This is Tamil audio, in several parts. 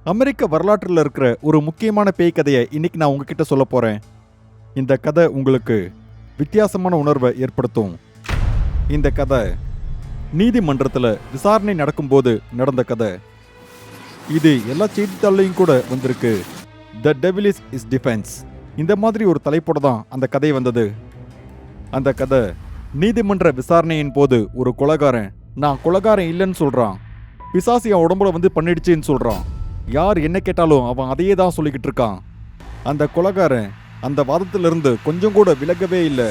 அமெரிக்க வரலாற்றில் இருக்கிற ஒரு முக்கியமான பேய் கதையை இன்னைக்கு நான் உங்ககிட்ட சொல்ல போறேன். இந்த கதை உங்களுக்கு வித்தியாசமான உணர்வை ஏற்படுத்தும். இந்த கதை நீதிமன்றத்தில் விசாரணை நடக்கும்போது நடந்த கதை. இது எல்லா செய்தித்தாள்லையும் கூட வந்திருக்கு. த டெவில் இஸ் டிஃபென்ஸ், இந்த மாதிரி ஒரு தலைப்போட தான் அந்த கதை வந்தது. அந்த கதை நீதிமன்ற விசாரணையின் போது ஒரு கொலைகாரன் நான் கொலைகாரன் இல்லைன்னு சொல்றான். பிசாசு என் உடம்புல வந்து பண்ணிடுச்சுன்னு சொல்றான். யார் என்ன கேட்டாலும் அவன் அதையே தான் சொல்லிக்கிட்டு இருக்கான். அந்த கொலைகாரன் அந்த வாதத்திலிருந்து கொஞ்சம் கூட விலகவே இல்லை.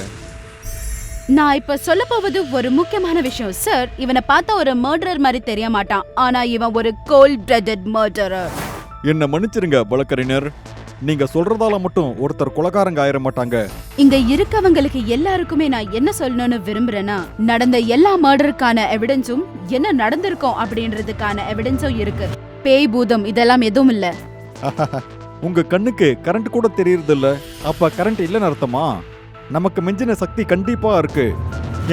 நான் இப்ப சொல்ல போவது ஒரு முக்கியமான விஷயம் சார். இவனை பார்த்தா ஒரு மர்டரர் மாதிரி தெரிய மாட்டான், ஆனா இவன் ஒரு கோல்ட் பிளட்டட் மர்டரர். என்ன மன்னிச்சிருங்க வழக்கறிஞர், நீங்க சொல்றதால மட்டும் ஒருத்தர் கொலைகாரங்க ஆயிர மாட்டாங்க. இங்க இருக்கவங்களுக்கு எல்லாருக்குமே நான் என்ன சொல்லணும்னு விரும்புறேன்னா, நடந்த எல்லா மர்டருக்கான எவிடன்ஸும் என்ன நடந்திருக்கும் அப்படின்றதுக்கான எவிடன்ஸும் இருக்கு. பேய் பூதம் இதெல்லாம் எதுவும் இல்ல. உங்க கண்ணுக்கு கரண்ட் கூட தெரியறது இல்ல, அப்ப கரண்ட் இல்லைன்னு அர்த்தமா? நமக்கு மிஞ்சின சக்தி கண்டிப்பா இருக்கு.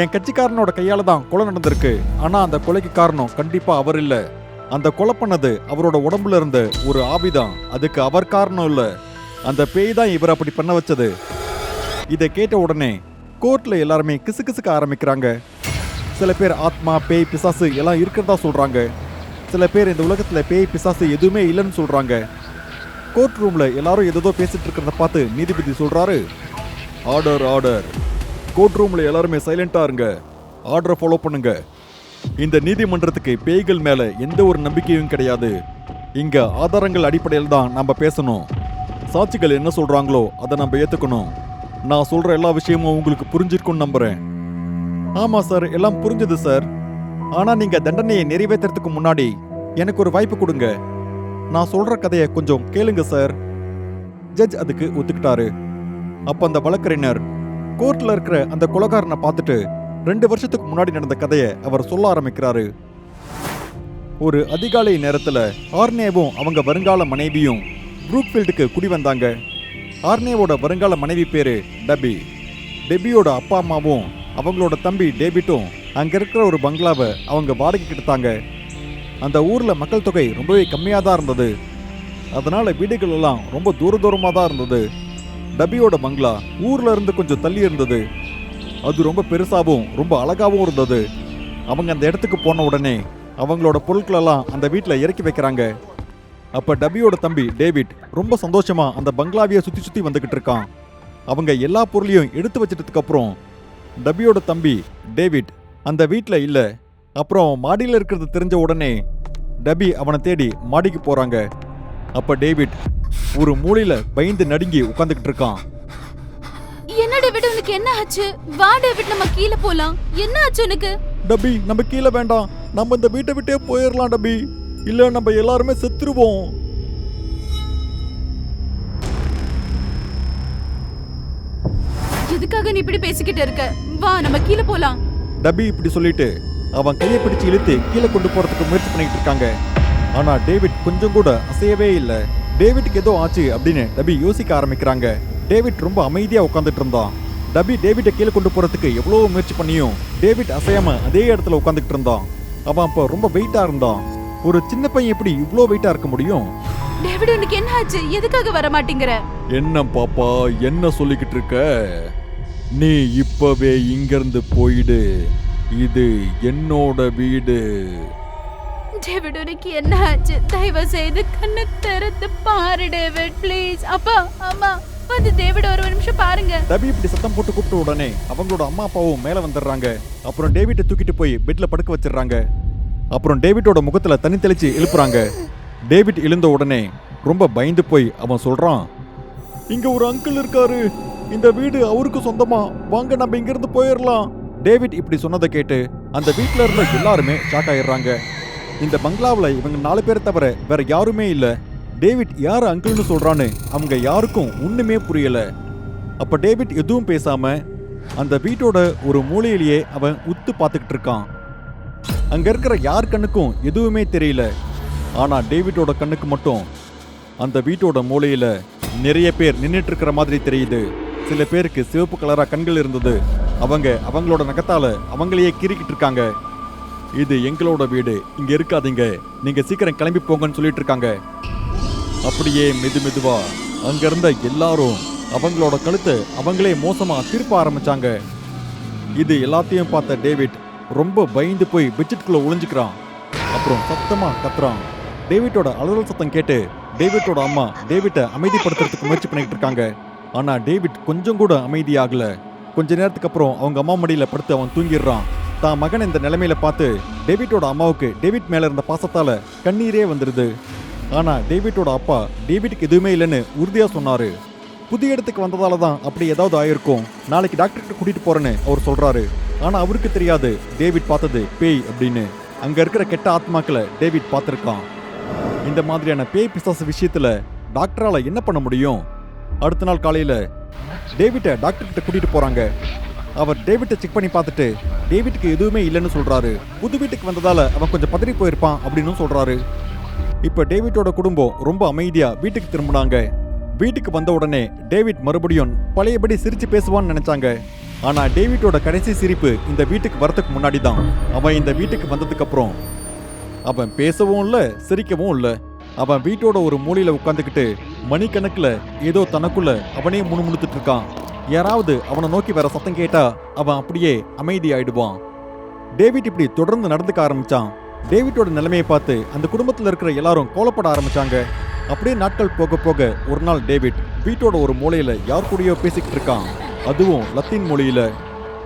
என் கட்சிக்காரனோட கையால தான் கொலை நடந்திருக்கு, ஆனா அந்த கொலைக்கு காரணம் கண்டிப்பா அவர் இல்ல. அந்த கொலை பண்ணது அவரோட உடம்புல இருந்த ஒரு ஆவிதான், அதுக்கு அவர் காரணம் இல்ல. அந்த பேய் தான் இவர் அப்படி பண்ண வச்சது. இதை கேட்ட உடனே கோர்ட்ல எல்லாருமே கிசுகிசுக்க ஆரம்பிக்கிறாங்க. சில பேர் ஆத்மா பேய் பிசாசு எல்லாம் இருக்கிறதா சொல்றாங்க. சில பேர் இந்த உலகத்துல பேய் பிசாசு எதுவுமே இல்லைன்னு சொல்றாங்க. கோர்ட் ரூம்ல எல்லாரும் ஏதோ பேசிட்டு இருக்கிறத பார்த்து நீதிபதி சொல்றாரு, ஆர்டர் ஆர்டர். கோர்ட் ரூம்ல எல்லாருமே சைலண்டா இருங்க, ஆர்டரை ஃபாலோ பண்ணுங்க. இந்த நீதிமன்றத்துக்கு பேய்கள் மேல எந்த ஒரு நம்பிக்கையும் கிடையாது. இங்க ஆதாரங்கள் அடிப்படையில் தான் நம்ம பேசணும். சாட்சிகள் என்ன சொல்றாங்களோ அதை நம்ம ஏத்துக்கணும். நான் சொல்ற எல்லா விஷயமும் உங்களுக்கு புரிஞ்சிருக்கும்னு நம்புறேன். ஆமா சார், எல்லாம் புரிஞ்சது சார். ஆனா நீங்க தண்டனையை நிறைவேற்றுறதுக்கு முன்னாடி எனக்கு ஒரு வாய்ப்பு கொடுங்க. நான் சொல்ற கதையை கொஞ்சம் கேளுங்க சார். ஜட்ஜ் அதுக்கு ஒத்துக்கிட்டாரு. அப்ப அந்த வழக்கறிஞர் கோர்ட்ல இருக்கிற அந்த கொலைகாரனை பார்த்துட்டு 2 வருஷத்துக்கு முன்னாடி நடந்த கதையை அவர் சொல்ல ஆரம்பிக்கிறாரு. ஒரு அதிகாலை நேரத்துல ஆர்னேவும் அவங்க வருங்கால மனைவியும் ப்ரூக்ஃபீல்டுக்கு குடி வந்தாங்க. ஆர்னேவோட வருங்கால மனைவி பேரு டெபி. டெபியோட அப்பா அம்மாவும் அவங்களோட தம்பி டேவிட்டும் அங்க இருக்கிற ஒரு பங்களாவை அவங்க வாடகைக்கு எடுத்தாங்க. அந்த ஊர்ல மக்கள் தொகை ரொம்பவே கம்மியாக தான் இருந்தது. அதனால வீடுகள் எல்லாம் ரொம்ப தூரமாக தான் இருந்தது. டபியோட பங்களா ஊர்ல இருந்து கொஞ்சம் தள்ளி இருந்தது. அது ரொம்ப பெருசாகவும் ரொம்ப அழகாகவும் இருந்தது. அவங்க அந்த இடத்துக்கு போன உடனே அவங்களோட பொருட்களெல்லாம் அந்த வீட்டில் இறக்கி வைக்கிறாங்க. அப்ப டபியோட தம்பி டேவிட் ரொம்ப சந்தோஷமா அந்த பங்களாவையே சுத்தி சுத்தி வந்துகிட்டு இருக்கான். அவங்க எல்லா பொருளையும் எடுத்து வச்சிட்டதுக்கு அப்புறம் டபியோட தம்பி டேவிட் அந்த வீட்டில் இல்லை. அப்புறம் மாடியில் இருக்கிறது தெரிஞ்ச உடனே டபி அவனை தேடி மாடிக்கு போறாங்க. அப்ப டேவிட் ஒரு மூலையில பயந்து நடுங்கி உட்கார்ந்துகிட்டு இருக்கான். என்ன டேவிட், உனக்கு என்ன ஆச்சு? வா டேவிட், நம்ம கீழே போலாம். என்ன ஆச்சு உனக்கு? டபி, நம்ம கீழே வேண்டாம், நம்ம இந்த வீட்டை விட்டே போயிடலாம் டபி, இல்ல நம்ம எல்லாருமே செத்துருவோம். எதுக்காக நீ இப்படி பேசிக்கிட்டு இருக்க? வா நம்ம கீழே போலாம். டபி இப்படி சொல்லிட்டு அவன் கையை பிடிச்சு இழுத்து கீழே கொண்டு போறதுக்கு முயற்சி பண்ணிட்டு இருக்காங்க. ஆனா டேவிட் கொஞ்சம் கூட அசையவே இல்லை. டேவிட்டுக்கு ஏதோ ஆச்சு அப்படின்னு டபி யோசிக்க ஆரம்பிக்கிறாங்க. டேவிட் ரொம்ப அமைதியா உட்காந்துட்டு இருந்தான். டபி டேவிட்டை கீழே கொண்டு போறதுக்கு எவ்வளவு முயற்சி பண்ணியும் டேவிட் அசையாம அதே இடத்துல உட்காந்துட்டு இருந்தான். அவன் அப்ப ரொம்ப வெயிட்டா இருந்தான். ஒரு சின்ன பையன் எப்படி இவ்வளோ வெயிட்டா இருக்க முடியும்? டேவிட், உனக்கு என்ன ஆச்சு? எதுக்காக வர மாட்டேங்கிற? என்ன பாப்பா, என்ன சொல்லிக்கிட்டு இருக்க? நீ இப்பவே இங்கிருந்து போயிடு, இது என்னோட வீடு. டேவிட், உனக்கு என்ன ஆச்சு? தயவு செய்து கண்ணை திறந்து பாரு டேவிட், ப்ளீஸ். அப்பா அம்மா வந்து டேவிட் ஒரு நிமிஷம் பாருங்க. டபி இப்படி சத்தம் போட்டு கூப்பிட்ட உடனே அவங்களோட அம்மா அப்பாவும் மேல வந்துடுறாங்க. அப்புறம் டேவிட்டை தூக்கிட்டு போய் பெட்ல படுக்க வச்சிடுறாங்க. அப்புறம் டேவிட்டோட முகத்துல தண்ணி தெளிச்சு எழுப்புறாங்க. டேவிட் எழுந்த உடனே ரொம்ப பயந்து போய் அவன் சொல்றான், இங்க ஒரு அங்கிள் இருக்காரு, இந்த வீடு அவருக்கு சொந்தமா, வாங்க நம்ம இங்க இருந்து போயிடலாம். டேவிட் இப்படி சொன்னதை கேட்டு அந்த வீட்டுல இருந்த எல்லாருமே ஷாக் ஆயிடுறாங்க. இந்த பங்களாவில் இவங்க 4 பேரை தவிர வேற யாருமே இல்ல. டேவிட் யார் அங்கிள்னு சொல்றான்னு அவங்க யாருக்கும் ஒண்ணுமே புரியல. அப்ப டேவிட் எதுவும் பேசாம அந்த வீட்டோட ஒரு மூலையிலேயே அவன் உத்து பார்த்துக்கிட்டு இருக்கான். அங்க இருக்கிற யார் கண்ணுக்கும் எதுவுமே தெரியல. ஆனா டேவிட்டோட கண்ணுக்கு மட்டும் அந்த வீட்டோட மூலையில நிறைய பேர் நின்றுட்டு இருக்கிற மாதிரி தெரியுது. சில பேருக்கு சிவப்பு கலரா கண்கள் இருந்தது. அவங்க அவங்களோட நகத்தால அவங்களையே கீறிக்கிட்டு இருக்காங்க. இது எங்களோட வீடு, இங்க இருக்காதீங்க, நீங்க சீக்கிரம் கிளம்பி போங்கன்னு சொல்லிட்டு இருக்காங்க. அப்படியே மெதுவா அங்க இருந்த எல்லாரும் அவங்களோட கழுத்தை அவங்களே மோசமா திருப்ப ஆரம்பிச்சாங்க. இது எல்லாத்தையும் பார்த்த டேவிட் ரொம்ப பயந்து போய் பெட்ஷீட்குள்ள ஒளிஞ்சுக்கிறான். அப்புறம் சத்தமா கத்துறான். டேவிட்டோட அலறல் சத்தம் கேட்டு டேவிட்டோட அம்மா டேவிட்டை அமைதிப்படுத்துறதுக்கு முயற்சி பண்ணிட்டு இருக்காங்க. ஆனா டேவிட் கொஞ்சம் கூட அமைதியாகல. கொஞ்ச நேரத்துக்கு அப்புறம் அவங்க அம்மா மடியில படுத்து அவன் தூங்கிடுறான். தான் மகன் இந்த நிலைமையில பார்த்து டேவிட்டோட அம்மாவுக்கு டேவிட் மேல இருந்த பாசத்தால கண்ணீரே வந்துடுது. ஆனா டேவிட்டோட அப்பா டேவிட்டுக்கு எதுவுமே இல்லைன்னு உறுதியா சொன்னாரு. புதிய இடத்துக்கு வந்ததால தான் அப்படி ஏதாவது ஆயிருக்கும், நாளைக்கு டாக்டர்கிட்ட கூட்டிட்டு போறேன்னு அவர் சொல்றாரு. ஆனா அவருக்கு தெரியாது டேவிட் பார்த்தது பேய் அப்படின்னு. அங்க இருக்கிற கெட்ட ஆத்மாக்களை டேவிட் பார்த்திருக்கான். இந்த மாதிரியான பேய் பிசாசு விஷயத்துல டாக்டரால என்ன பண்ண முடியும்? அடுத்த நாள் காலையில டேவிட்டை டாக்டர் கிட்ட கூட்டிட்டு போறாங்க. அவர் டேவிட்டை செக் பண்ணி பார்த்துட்டு டேவிட்டுக்கு எதுவுமே இல்லைன்னு சொல்றாரு. புது வீட்டுக்கு வந்ததால அவன் கொஞ்சம் பதறி போயிருப்பான் அப்படின்னு சொல்றாரு. இப்ப டேவிட்டோட குடும்பம் ரொம்ப அமைதியா வீட்டுக்கு திரும்பினாங்க. வீட்டுக்கு வந்த உடனே டேவிட் மறுபடியும் பழையபடி சிரிச்சு பேசுவான்னு நினைச்சாங்க. ஆனா டேவிட்டோட கடைசி சிரிப்பு இந்த வீட்டுக்கு வரதுக்கு முன்னாடி தான். அவன் இந்த வீட்டுக்கு வந்ததுக்கு அப்புறம் அவன் பேசவும் இல்ல, சிரிக்கவும் இல்ல. அவன் வீட்டோட ஒரு மூலையில உட்காந்துக்கிட்டு மணிக்கணக்குல ஏதோ தனக்குள்ள அவனே முணுமுணுத்துட்டு இருக்கான். யாராவது அவனை நோக்கி வர சத்தம் கேட்டா அவன் அப்படியே அமைதி ஆயிடுவான். டேவிட் இப்படி தொடர்ந்து நடந்துக்க ஆரம்பிச்சான். டேவிட்டோட நிலைமையை பார்த்து அந்த குடும்பத்துல இருக்கிற எல்லாரும் கோலப்பட ஆரம்பிச்சாங்க. அப்படியே நாட்கள் போக போக ஒரு நாள் டேவிட் வீட்டோட ஒரு மூலையில யார் கூடயோ பேசிக்கிட்டு இருக்கான். அதுவும் லத்தீன் மொழியில.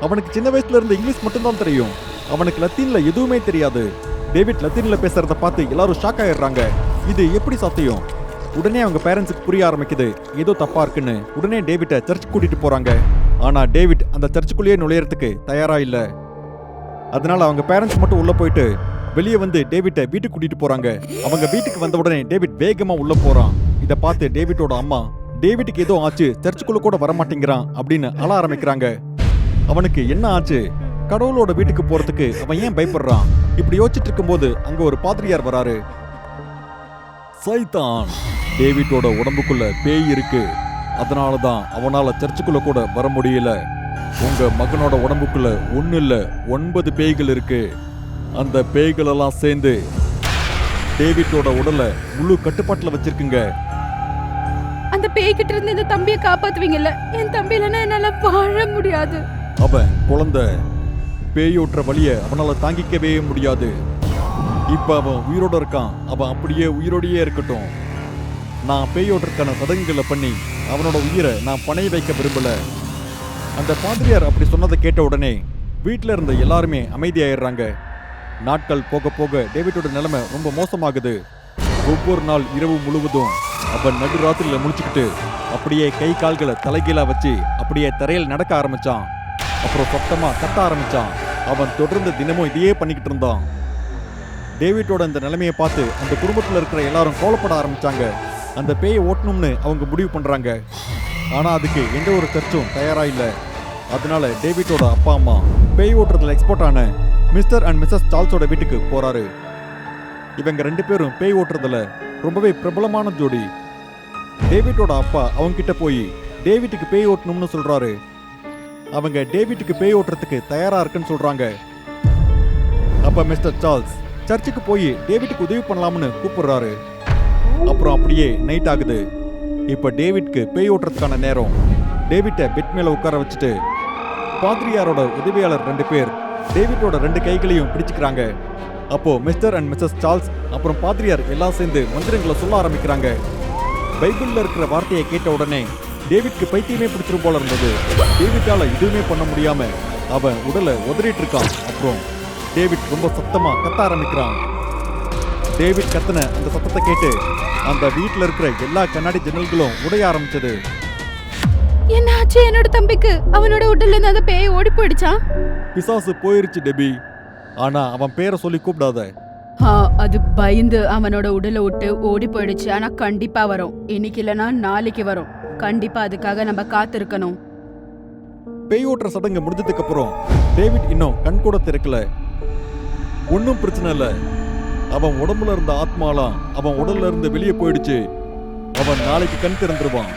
அவனுக்கு சின்ன வயசுல இருந்து இங்கிலீஷ் மட்டும்தான் தெரியும். அவனுக்கு லத்தீன்ல எதுவுமே தெரியாது. டேவிட் லத்தீன்ல பேசுறத பார்த்து எல்லாரும் ஷாக் ஆயிடுறாங்க. இது எப்படி சாத்தியம்? உடனே அவங்க பேரண்ட்ஸுக்கு புரிய ஆரம்பிக்குது ஏதோ தப்பா இருக்குன்னு. உடனே டேவிட்டை சர்ச்சுக்கு கூட்டிட்டு போறாங்க. ஆனா டேவிட் அந்த சர்ச்சுக்குள்ளேயே நுழையறதுக்கு தயாரா இல்ல. அதனால அவங்க பேரண்ட்ஸ் மட்டும் உள்ள போயிட்டு வெளியே வந்து டேவிட்டை வீட்டுக்கு கூட்டிட்டு போறாங்க. அவங்க வீட்டுக்கு வந்த உடனே டேவிட் வேகமா உள்ள போறான். இதை பார்த்து டேவிட்டோட அம்மா டேவிட்டுக்கு ஏதோ ஆச்சு, சர்ச்சுக்குள்ள கூட வரமாட்டேங்கிறான் அப்படின்னு அழ ஆரம்பிக்கிறாங்க. அவனுக்கு என்ன ஆச்சு? கடவுளோட வீட்டுக்கு போறதுக்கு அவன் ஏன் பயப்படுறான்? இப்படி யோசிச்சுட்டு இருக்கும்போது அங்க ஒரு பாதிரியார் வராரு. சைத்தான், டேவிட்டோட உடம்புக்குள்ள பேய் இருக்கு, அதனாலதான் அவனால சர்ச்சுக்குள்ள கூட வர முடியல. உங்க மகனோட உடம்புக்குள்ள 1 இல்ல 9 பேய்கள் இருக்கு. அந்த பேய்கள் எல்லாம் சேர்ந்து டேவிட்டோட உடலை முழு கட்டுப்பாட்டுல வச்சிருக்குங்க. அந்த பேய்கிட்ட இருந்து இந்த தம்பியை காப்பாத்துவீங்கல்ல? என் தம்பி இல்லைன்னா என்னால வாழ முடியாது. அவன் குழந்தை, பேயோட்டுற வழிய அவனால தாங்கிக்கவே முடியாது. இப்ப அவன் உயிரோட இருக்கான். அவன் அப்படியே உயிரோடையே இருக்கட்டும். நான் பேயோட்டுறதுக்கான சடங்குகளை பண்ணி அவனோட உயிரை நான் பணைய வைக்க விரும்பல. அந்த பாதிரியார் அப்படி சொன்னதை கேட்ட உடனே வீட்டில் இருந்த எல்லாருமே அமைதியாயிடுறாங்க. நாட்கள் போக போக டேவிட்டோட நிலைமை ரொம்ப மோசமாகுது. ஒவ்வொரு நாள் இரவு முழுவதும் அவன் நடுராத்திரியில முடிச்சுக்கிட்டு அப்படியே கை கால்களை தலைகீழா வச்சு அப்படியே தரையில் நடக்க ஆரம்பிச்சான். அப்புறம் சத்தமா கத்த ஆரம்பிச்சான். அவன் தொடர்ந்து தினமும் இதையே பண்ணிக்கிட்டு இருந்தான். டேவிட்டோட இந்த நிலைமையை பார்த்து அந்த குடும்பத்தில் இருக்கிற எல்லாரும் கோலப்பட ஆரம்பிச்சாங்க. அந்த பேயை ஓட்டணும்னு அவங்க முடிவு பண்றாங்க. ஆனா அதுக்கு எந்த ஒரு சர்ச்சும் தயாரா இல்ல. அதனால டேவிட்டோட அப்பா அம்மா பேய் ஓட்டுறதுல எக்ஸ்போர்ட் ஆன மிஸ்டர் அண்ட் மிஸ்ஸஸ் சார்ல்ஸோட வீட்டுக்கு போறாரு. இவங்க 2 பேரும் பேய் ஓட்டுறதுல ரொம்பவே பிரபலமான ஜோடி. டேவிட்டோட அப்பா அவங்க கிட்ட போய் டேவிட்டுக்கு பேய் ஓட்டணும்னு சொல்றாரு. அவங்க டேவிட்டுக்கு பேய் ஓட்டுறதுக்கு தயாரா இருக்குன்னு சொல்றாங்க. அப்ப மிஸ்டர் சார்ல்ஸ் சர்ச்சுக்கு போய் டேவிட்டுக்கு உதவி பண்ணலாம்னு கூப்பிடுறாரு. அப்புறம் அப்படியே நைட் ஆகுது. இப்ப டேவிட்க்கு பேய் ஓட்டுறதுக்கான நேரம். டேவிட்டை பெட் மேல உட்கார வச்சுட்டு பாதிரியாரோட உதவியாளர் 2 பேர் டேவிட்டோட 2 கைகளையும் பிடிச்சுக்கிறாங்க. அப்போ மிஸ்டர் அண்ட் மிஸ்ஸஸ் சார்ல்ஸ் அப்புறம் பாதிரியார் எல்லாம் சேர்ந்து மந்திரங்களை சொல்ல ஆரம்பிக்கிறாங்க. பைபிள்ல இருக்கிற வார்த்தையை கேட்ட உடனே டேவிட்க்கு பைத்தியமே பிடிச்சிரும் போல இருந்தது. டேவிட்டால எதுவுமே பண்ண முடியாம அவன் உடலை உதறிட்டு இருக்கான். அப்புறம் டேவிட் ரொம்ப சத்தமா கத்த ஆரம்பிக்கிறான். டேவிட் கத்தின அந்த சத்தத்தை கேட்டு அந்த வீட்டுல இருக்கிற எல்லா கண்ணாடி ஜன்னல்களும் உடைய ஆரம்பிச்சது. என்னாச்சு என்னோட தம்பிக்கு? அவனோட உடல்ல இருந்து அந்த பேய் ஓடி போயிடுச்சா? பிசாசு போயிருச்சு டெபி. ஆனா அவன் பேரை சொல்லி கூப்பிடாத. அது பயந்து அவனோட உடலை விட்டு ஓடி போயிடுச்சு. ஆனா கண்டிப்பா வரும். இன்னைக்கு இல்லைன்னா நாளைக்கு வரும். கண்டிப்பா அதுக்காக நம்ம காத்திருக்கணும். பேய் ஓட்டுற சடங்கு முடிஞ்சதுக்கு அப்புறம் டேவிட் இன்னும் கண் கூட திறக்கல. ஒன்னும் பிரச்சனை இல்ல. அவன் உடம்புல இருந்த ஆத்மாலாம் அவன் உடல்ல இருந்து வெளியே போயிடுச்சு. அவன் நாளைக்கு கண் திறந்துருவான்.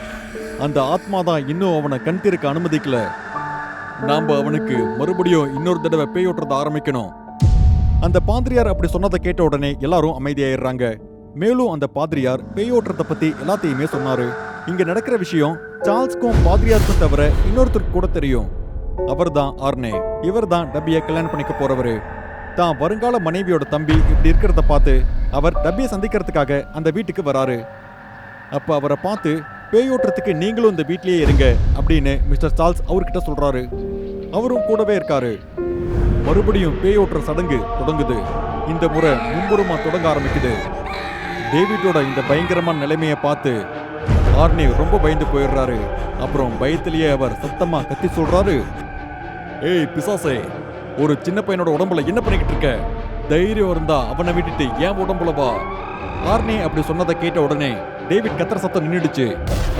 அந்த ஆத்மா தான் இன்னும் அவனை கண் திறக்க அனுமதிக்கல. நாம அவனுக்கு மறுபடியும் இன்னொரு தடவை பேய் ஓட்டுறத ஆரம்பிக்கணும். அந்த பாதிரியார் அப்படி சொன்னதை கேட்ட உடனே எல்லாரும் அமைதியாயிடுறாங்க. மேலும் அந்த பாதிரியார் பேயோட்டத்தை பத்தி எல்லாத்தையுமே சொன்னாரு. இங்க நடக்கிற விஷயம் சார்ல்ஸ்க்கும் பாதிரியாருக்கும் தவிர இன்னொருத்தருக்கு கூட தெரியும். அவர்தான் ஆர்னே. இவர் தான் டப்பியை கல்யாணம் பண்ணிக்க போறவரு. தான் வருங்கால மனைவியோட தம்பி இப்படி இருக்கிறத பார்த்து அவர் டப்பியை சந்திக்கிறதுக்காக அந்த வீட்டுக்கு வராரு. அப்ப அவரை பார்த்து பேயோட்டத்துக்கு நீங்களும் இந்த வீட்லயே இருங்க அப்படின்னு மிஸ்டர் சார்ல்ஸ் அவர்கிட்ட சொல்றாரு. அவரும் கூடவே இருக்காரு. மறுபடியும் பேயோட்டுற சடங்கு தொடங்குது. இந்த முறை மும்புறமா தொடங்க ஆரம்பிக்குது. டேவிட்டோட இந்த பயங்கரமான நிலைமையை பார்த்து ஆர்னே ரொம்ப பயந்து போயிடுறாரு. அப்புறம் பயத்திலேயே அவர் சத்தமா கத்தி சொல்றாரு, ஏய் பிசாசே, ஒரு சின்ன பையனோட உடம்புல என்ன பண்ணிக்கிட்டு இருக்க? தைரியம் இருந்தா அவனை விட்டுட்டு ஏன் உடம்புல வா. ஆர்னே அப்படி சொன்னதை கேட்ட உடனே டேவிட் கத்துற சத்தம் நின்னுடுச்சு.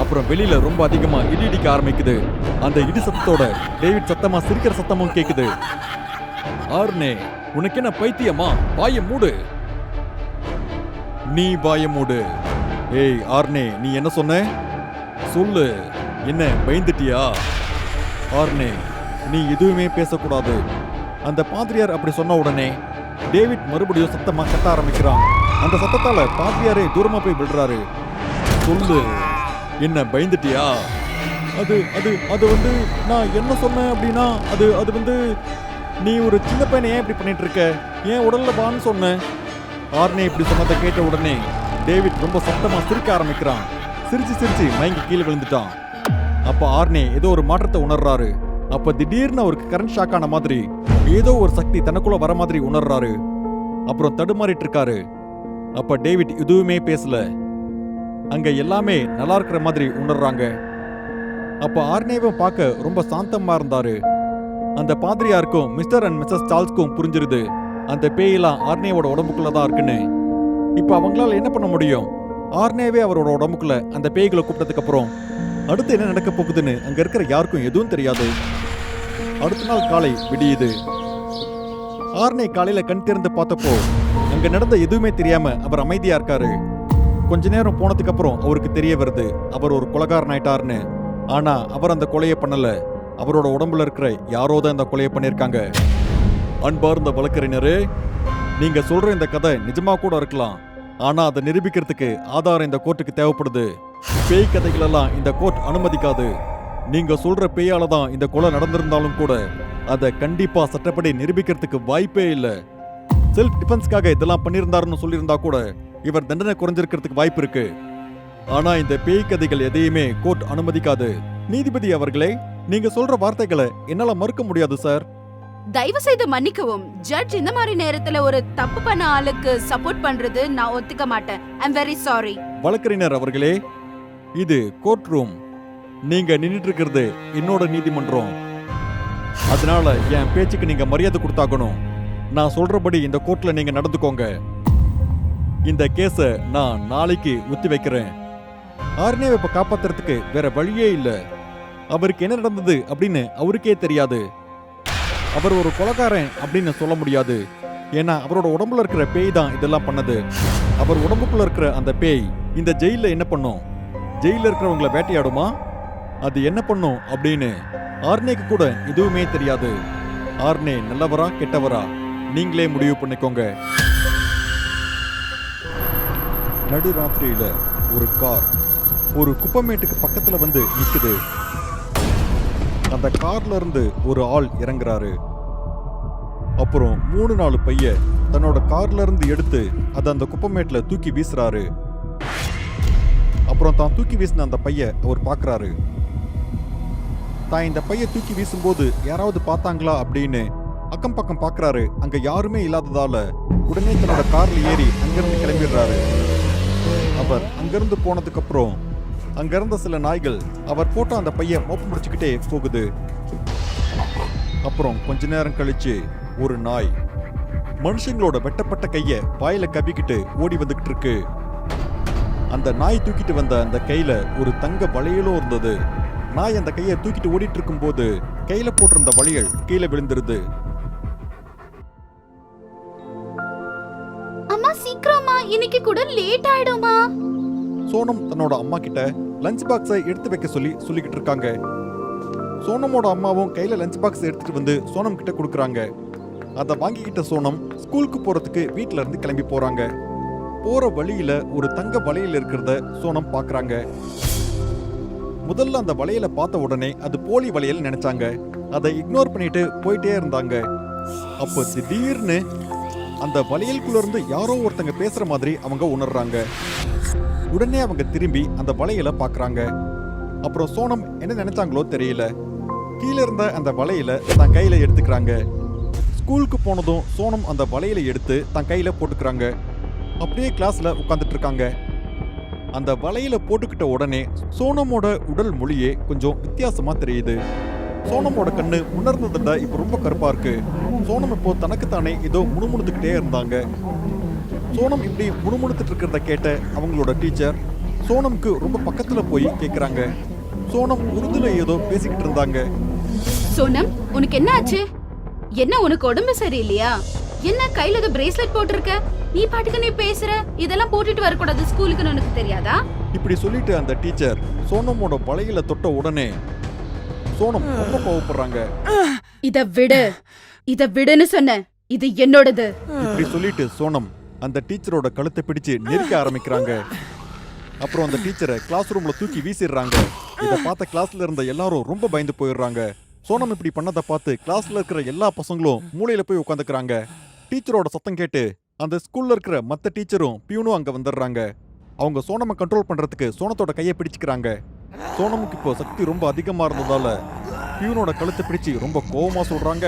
அப்புறம் வெளியில ரொம்ப அதிகமா இடி இடிக்க ஆரம்பிக்குது. அந்த இடி சத்தத்தோட டேவிட் சத்தமா சிரிக்கிற சத்தமும் கேக்குது. ஆர்னே, உனக்கு என்ன பைத்தியமா? வாய மூடு. நீ வாய மூடு. ஏய் ஆர்னே, நீ என்ன சொன்ன? சொல்லு. என்ன பயந்துட்டியா? ஆர்னே, நீ எதுவுமே பேசக்கூடாது. அந்த பாதிரியார் அப்படி சொன்ன உடனே டேவிட் மறுபடியும் சத்தமா கத்த ஆரம்பிக்கிறான். அந்த சத்தத்தால பாதிரியாரே தூரமா போய் விடுறாரு. சொல்லு, என்ன பயந்துட்டியா? அது அது அது வந்து நான் என்ன சொன்னேன் அப்படின்னா அது வந்து நீ ஒரு சின்ன பையனை ஏன் இப்படி பண்ணிட்டு இருக்க? ஏன் உடல்ல வான்னு சொன்ன? ஆர்னே இப்படி சொன்னதை கேட்ட உடனே டேவிட் ரொம்ப சத்தமா சிரிக்க ஆரம்பிக்கிறான். சிரிச்சு மயங்கி கீழே விழுந்துட்டான். அப்ப ஆர்னே ஏதோ ஒரு மாற்றத்தை உணர்றாரு. அப்ப திடீர்னு அவருக்கு கரண்ட் ஷாக் ஆன மாதிரி ஏதோ ஒரு சக்தி தனக்குள்ள வர மாதிரி உணர்றாரு. அப்புறம் தடுமாறிட்டு இருக்காரு. அப்ப டேவிட் எதுவுமே பேசல. அங்க எல்லாமே நல்லா இருக்கிற மாதிரி உணர்றாங்க. அப்ப ஆர்னேவை பார்க்க ரொம்ப சாந்தமா இருந்தாரு. அந்த பாதிரியாருக்கும் மிஸ்டர் அண்ட் மிஸ்ஸஸ் சார்ல்ஸ்க்கும் புரிஞ்சிருது அந்த பேயெல்லாம் ஆர்னேவோட உடம்புக்குள்ளதான் இருக்குன்னு. இப்ப அவங்களால என்ன பண்ண முடியும்? ஆர்னேவே அவரோட உடம்புக்குள்ள அந்த பேய்களை கூப்பிட்டதுக்கு அப்புறம் அடுத்து என்ன நடக்க போகுதுன்னு அங்க இருக்கிற யாருக்கும் எதுவும் தெரியாது. அடுத்த நாள் காலை விடியுது. ஆர்னே காலையில கண் திறந்து பார்த்தப்போ அங்க நடந்த எதுவுமே தெரியாம அவர் அமைதியா இருக்காரு. கொஞ்ச நேரம் போனதுக்கு அப்புறம் அவருக்கு தெரிய வருது அவர் ஒரு கொலைகாரன் ஆயிட்டாருன்னு. ஆனா அவர் அந்த கொலையை பண்ணல. அவரோட உடம்புல இருக்கிற யாரோ தான் இந்த கொலையை பண்ணிருக்காங்க. அன்பார்ந்த வழக்கறிஞரே, நீங்க சொல்ற இந்த கதை நிஜமா கூட இருக்கலாம். ஆனா அதை நிரூபிக்கிறதுக்கு ஆதாரம் இந்த கோர்ட்டுக்கு தேவைப்படுது. பேய் கதைகளெல்லாம் இந்த கோர்ட் அனுமதிக்காது. நீங்க சொல்ற பேயால தான் இந்த கொலை நடந்திருந்தாலும் கூட அதை கண்டிப்பா சட்டப்படி நிரூபிக்கிறதுக்கு வாய்ப்பே இல்ல. செல்ஃப் டிஃபென்ஸ்க்காக இதெல்லாம் பண்ணியிருந்தாருன்னு சொல்லியிருந்தா கூட இவர் தண்டனை குறைஞ்சிருக்கிறதுக்கு வாய்ப்பு இருக்கு. ஆனா இந்த பேய் கதைகள் எதையுமே கோர்ட் அனுமதிக்காது. நீதிபதி அவர்களே, நீங்க சொல்ற வார்த்தைகளை என்னால மறுக்க முடியாது சார். தயவு செய்து மன்னிக்கவும் ஜட்ஜ். இந்த மாதிரி நேரத்துல ஒரு தப்பு பண்ண ஆளுக்கு சப்போர்ட் பண்றது நான் ஒத்துக்க மாட்டேன். I'm very sorry. வழக்கறிஞர் அவர்களே, இது கோர்ட் ரூம். நீங்க நின்னுட்டு இருக்கிறது என்னோட நீதிமன்றம். அதனால என் பேச்சுக்கு நீங்க மரியாதை கொடுத்தாகணும். நான் சொல்றபடி இந்த கோர்ட்ல நீங்க நடந்துக்கோங்க. இந்த கேஸ நான் நாளைக்கு ஒத்தி வைக்கிறேன். ஆர்னேவை இப்ப காப்பாத்துறதுக்கு வேற வழியே இல்ல. அவருக்கு என்ன நடந்தது அப்படின்னு அவருக்கே தெரியாது. அவர் ஒரு கொலைகாரன் அப்படின்னு சொல்ல முடியாது. ஏன்னா அவரோட உடம்புல இருக்கிற பேய் தான் இதெல்லாம் பண்ணது. அவர் உடம்புக்குள்ள இருக்கிற அந்த பேய் இந்த ஜெயில என்ன பண்ணும்? ஜெயில இருக்கிறவங்களை வேட்டையாடுமா? அது என்ன பண்ணும் அப்படின்னு ஆர்னேக்கு கூட எதுவுமே தெரியாது. ஆர்னே நல்லவரா கெட்டவரா நீங்களே முடிவு பண்ணிக்கோங்க. நடுராத்திரியில ஒரு கார் ஒரு குப்பமேட்டுக்கு பக்கத்துல வந்து நிக்குது. அந்த கார்ல இருந்து ஒரு ஆள் இறங்குறாரு. அப்புறம் 3-4 பைய தன்னோட கார்ல இருந்து எடுத்து அதை அந்த குப்பமேட்ல தூக்கி வீசுறாரு. அப்புறம் தான் தூக்கி வீசின அந்த பைய அவர் பார்க்கறாரு. தான் இந்த பைய தூக்கி வீசும்போது யாராவது பார்த்தாங்களா அப்படின்னு அக்கம் பக்கம் பார்க்கறாரு. அங்க யாருமே இல்லாததால உடனே தன்னோட கார்ல ஏறி அங்கிருந்து கிளம்பிடுறாரு. அவர் அங்கிருந்து போனதுக்கு அப்புறம் அங்க இருந்த சில நாய்கள் அவர் போட்ட அந்த பைய மோப்பம் முடிச்சுக்கிட்டே போகுது. அப்புறம் கொஞ்ச நேரம் கழிச்சு ஒரு நாய் மனுஷங்களோட வெட்டப்பட்ட கைய வாயில கவிக்கிட்டு ஓடி வந்துகிட்டு இருக்கு. அந்த நாய் தூக்கிட்டு வந்த அந்த கையில ஒரு தங்க வளையலும் இருந்தது. நாய் அந்த கையை தூக்கிட்டு ஓடிட்டு இருக்கும் போது கையில போட்டிருந்த வளையல் கீழே விழுந்துருது. அம்மா சீக்கிரமா, இன்னைக்கு கூட லேட் ஆயிடுமா? சோனம் தன்னோட அம்மா கிட்ட லஞ்ச் பாக்ஸை எடுத்து வைக்க சொல்லிக்கிட்டு இருக்காங்க. சோனமோட அம்மாவும் கையில லஞ்ச் பாக்ஸ் எடுத்துட்டு வந்து சோனம் கிட்ட கொடுக்குறாங்க. அதை வாங்கிக்கிட்ட சோனம் ஸ்கூலுக்கு போறதுக்கு வீட்ல இருந்து கிளம்பி போறாங்க. போற வழியில ஒரு தங்க வளையல் இருக்கிறத சோனம் பாக்குறாங்க. முதல்ல அந்த வளையலை பார்த்த உடனே அது போலி வளையல் நினைச்சாங்க. அதை இக்னோர் பண்ணிட்டு போயிட்டே இருந்தாங்க. அப்ப திடீர்னு அந்த வளையலுக்குள்ள இருந்து யாரோ ஒருத்தங்க பேசுற மாதிரி அவங்க உணர்றாங்க. உடனே அவங்க திரும்பி அந்த வளையலை பாக்குறாங்க. அப்புறம் சோனம் என்ன நினைச்சாங்களோ தெரியல, கீழே இருந்த அந்த வளையலை தன் கையில எடுத்துக்கிறாங்க. ஸ்கூலுக்கு போனதும் சோனம் அந்த வளையலை எடுத்து தன் கையில போட்டுக்கிறாங்க. அப்படியே கிளாஸ்ல உட்காந்துட்டு இருக்காங்க. அந்த வளையலை போட்டுக்கிட்ட உடனே சோனமோட உடல் மொழியே கொஞ்சம் வித்தியாசமா தெரியுது. சோனமோட கண்ணு உணர்ந்ததுல இப்ப ரொம்ப கருப்பா இருக்கு. சோனம் இப்போ தனக்குத்தானே ஏதோ முணுமுணுத்துக்கிட்டே இருந்தாங்க. சோனம் இப்படி முணுமுணுத்துட்டு இருக்கிறத கேட்ட அவங்களோட டீச்சர் சோனம்க்கு ரொம்ப பக்கத்துல போய் கேக்குறாங்க. சோனம் உருதுல ஏதோ பேசிக்கிட்டு இருந்தாங்க. சோனம், உனக்கு என்ன ஆச்சு? என்ன உனக்கு உடம்பு சரியில்லையா? என்ன கையில ஏதோ பிரேஸ்லெட் போட்டிருக்க? நீ பாட்டுக்கு நீ பேசுற, இதெல்லாம் போட்டுட்டு வரக்கூடாது ஸ்கூலுக்குன்னு உனக்கு தெரியாதா? இப்படி சொல்லிட்டு அந்த டீச்சர் சோனமோட வளையல தொட்ட உடனே சோனம் ரொம்ப கோவப்படுறாங்க. இத விடுன்னு சொன்ன, இது என்னோடது. இப்படி சொல்லிட்டு சோனம் அந்த டீச்சரோட கழுத்தை பிடிச்சு நெருக்க ஆரம்பிக்கிறாங்க. அப்புறம் அந்த டீச்சரை கிளாஸ் ரூம்ல தூக்கி வீசிடுறாங்க. இதை பார்த்த கிளாஸ்ல இருந்த எல்லாரும் ரொம்ப பயந்து போயிடுறாங்க. சோனம் இப்படி பண்ணதை பார்த்து கிளாஸ்ல இருக்கிற எல்லா பசங்களும் மூலையில போய் உட்காந்துக்கிறாங்க. டீச்சரோட சத்தம் கேட்டு அந்த ஸ்கூல்ல இருக்கிற மத்த டீச்சரும் பியூனும் அங்க வந்துடுறாங்க. அவங்க சோனமை கண்ட்ரோல் பண்றதுக்கு சோனத்தோட கையை பிடிச்சுக்கிறாங்க. சோனமுக்கு இப்போ சக்தி ரொம்ப அதிகமா இருந்ததால பியூனோட கழுத்தை பிடிச்சு ரொம்ப கோவமா சொல்றாங்க.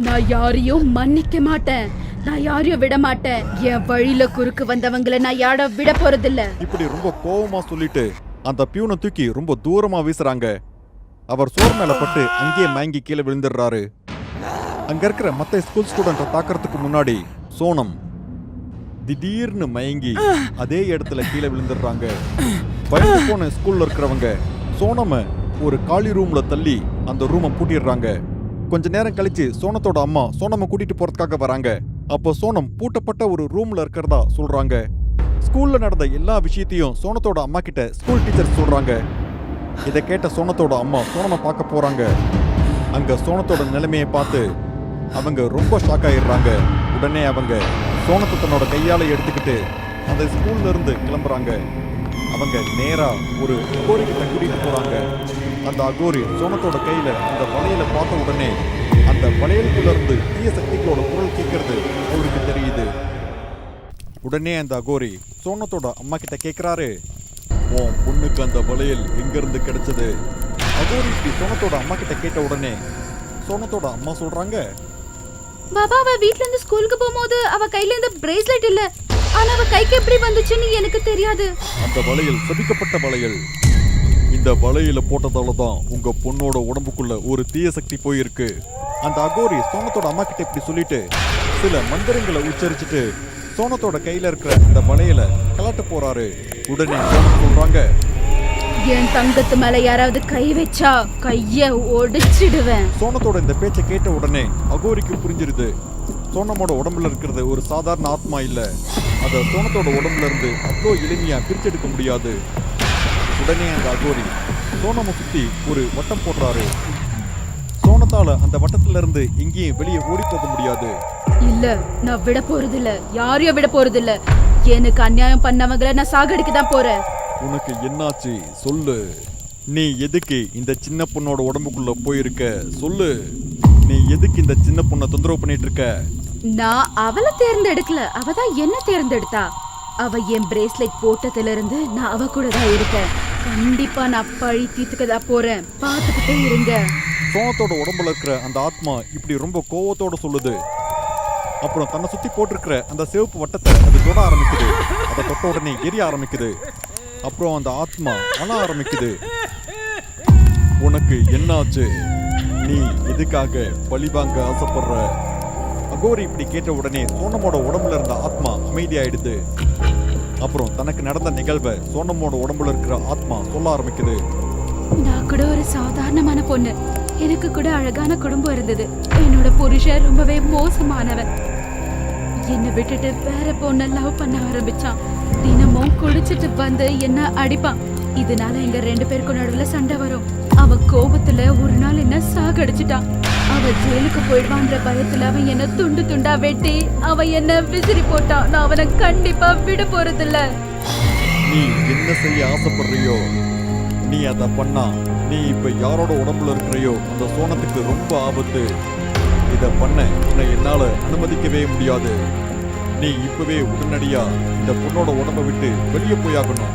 நான் யாரையும் மன்னிக்க மாட்டேன், நான் யாரையும் விட மாட்டேன். என் வழியில குறுக்கு வந்தவங்களை நான் யார விட போறதில்ல. இப்படி ரொம்ப கோவமா சொல்லிட்டு அந்த பியூனை தூக்கி ரொம்ப தூரமா வீசுறாங்க. அவர் சோர் மேல பட்டு அங்கேயே மயங்கி கீழே விழுந்துடுறாரு. அங்க இருக்கிற மத்த ஸ்கூல் ஸ்டூடெண்ட்டை தாக்கறதுக்கு முன்னாடி சோனம் திடீர்னு மயங்கி அதே இடத்துல கீழே விழுந்துடுறாங்க. பயந்து போன ஸ்கூல்ல இருக்கிறவங்க சோனம ஒரு காலி ரூம்ல தள்ளி அந்த ரூமை பூட்டிடுறாங்க. கொஞ்ச நேரம் கழிச்சு சோனத்தோட அம்மா சோனம கூட்டிட்டு போறதுக்காக வராங்க. அப்போ சோனம் பூட்டப்பட்ட ஒரு ரூம்ல இருக்கிறதா சொல்றாங்க. ஸ்கூல்ல நடந்த எல்லா விஷயத்தையும் சோனத்தோட அம்மா கிட்ட ஸ்கூல் டீச்சர் சொல்றாங்க. இதை கேட்ட சோனத்தோட அம்மா சோனமை பார்க்க போறாங்க. அங்க சோனத்தோட நிலைமையை பார்த்து அவங்க ரொம்ப ஷாக் ஆயிடுறாங்க. உடனே அவங்க சோனத்தை தன்னோட கையால எடுத்துக்கிட்டு அந்த ஸ்கூல்ல இருந்து கிளம்புறாங்க. அவங்க நேரா ஒரு அகோரி கிட்ட கூட்டிட்டு போறாங்க. அந்த அகோரி சோனத்தோட கையில அந்த வளையல பார்த்த உடனே அந்த வளையலுக்குள்ள இருந்து தீய சக்திகளோட குரல் கேட்கறது அவருக்கு தெரியுது. உடனே அந்த அகோரி சோனத்தோட அம்மா கிட்ட கேட்கிறாரு, உன் பொண்ணுக்கு அந்த வளையல் எங்க இருந்து கிடைச்சது? அகோரி இப்படி சோனத்தோட அம்மா கிட்ட கேட்ட உடனே சோனத்தோட அம்மா சொல்றாங்க, பாபா, அவ வீட்ல இருந்து ஸ்கூலுக்கு போகும்போது அவ கையில இந்த பிரேஸ்லெட் இல்ல, ஆனா அவ கைக்கு எப்படி வந்துச்சுன்னு எனக்கு தெரியாது. அந்த வளையல் சபிக்கப்பட்ட வளையல். இந்த வளையல போட்டதால தான் உங்க பொண்ணோட உடம்புக்குள்ள ஒரு தீய சக்தி போயிருக்கு. அந்த அகோரி சோனத்தோட அம்மா கிட்ட இப்படி சொல்லிட்டு சில மந்திரங்களை உச்சரிச்சுட்டு சோனத்தோட கையில இருக்கிற அந்த வளையல கலட்ட போறாரு. உடனே சோனம் சொல்றாங்க, என் தங்கத்து மேல யாராவது கை வச்சா கைய ஒடிச்சிடுவேன். சோனத்தோட இந்த பேச்சை கேட்ட உடனே அகோரிக்கு புரிஞ்சிருது, சோனமோட உடம்புல இருக்கிறது ஒரு சாதாரண ஆத்மா இல்ல, அத சோனத்தோட உடம்புல இருந்து அவ்வளோ எளிமையா பிரிச்செடுக்க முடியாது. உடனே அந்த அகோரி சோனமை சுத்தி ஒரு வட்டம் போடுறாரு. சோனத்தால அந்த வட்டத்துல இருந்து எங்கேயும் வெளியே ஓடி போக முடியாது. இல்ல, நான் விட போறது இல்ல, யாரையும் விட போறது இல்ல. எனக்கு அநியாயம் பண்ணவங்களை நான் சாகடிக்க தான் போறேன். உனக்கு என்னாச்சு சொல்லு? நீ எதுக்கு இந்த சின்ன பொண்ணோட உடம்புக்குள்ள போயிருக்க சொல்லு? நீ எதுக்கு இந்த சின்ன பொண்ணை தொந்தரவு பண்ணிட்டு இருக்க? நான் அவளை தேர்ந்தெடுக்கல, அவ தான் என்ன தேர்ந்தெடுத்தா. அவ என் பிரேஸ்லெட் போட்டதுல இருந்து நான் அவ கூட தான் இருக்கேன். கண்டிப்பா நான் பழி தீர்த்துக்கதா போறேன், பாத்துக்கிட்டே இருங்க. சோனத்தோட உடம்புல இருக்கிற அந்த ஆத்மா இப்படி ரொம்ப கோவத்தோட சொல்லுது. அப்புறம் தன்னை சுத்தி போட்டிருக்கிற அந்த சிவப்பு வட்டத்தை அது தொட ஆரம்பிக்குது. அதை தொட்ட உடனே எரிய ஆரம்பிக்குது. அப்புறம் அந்த ஆத்மா அழ ஆரம்பிக்குது. உனக்கு என்னாச்சு? நீ எதுக்காக பழிவாங்க ஆசைப்படுற? அகோரி இப்படி கேட்ட உடனே சோனமோட உடம்புல இருந்த ஆத்மா அமைதியாயிடுது. அப்புறம் தனக்கு நடந்த நிகழ்வை சோனமோட உடம்புல இருக்கிற ஆத்மா சொல்ல ஆரம்பிக்குது. நான் கூட ஒரு சாதாரணமான பொண்ணு, எனக்கு கூட அழகான குடும்பம் இருந்தது. என்னோட புருஷன் ரொம்பவே மோசமானவன். என்னை விட்டுட்டு வேற பொண்ண லவ் பண்ண ஆரம்பிச்சான். தினமும் குடிச்சிட்டு வந்து என்ன அடிப்பான். இதனால எங்க 2 பேருக்கும் நடுவுல சண்டை வரும். அவ கோபத்துல ஒரு நாள் என்ன சாகடிச்சிட்டான். அவ ஜெயிலுக்கு போயிடுவான்ற பயத்துல அவன் என்ன துண்டு துண்டா வெட்டி அவன் என்ன விசிறி போட்டான். நான் அவனை கண்டிப்பா விட போறதில்ல. நீ என்ன செய்ய ஆசைப்படுறியோ நீ அதை பண்ணா நீ இப்ப யாரோட உடம்புல இருக்கிறையோ அந்த சோனத்துக்கு ரொம்ப ஆபத்து. இத பண்ண உன்னை என்னால அனுமதிக்கவே முடியாது. நீ இப்பவே உடனடியா இந்த பொண்ணோட உடம்ப விட்டு வெளியே போயாகணும்.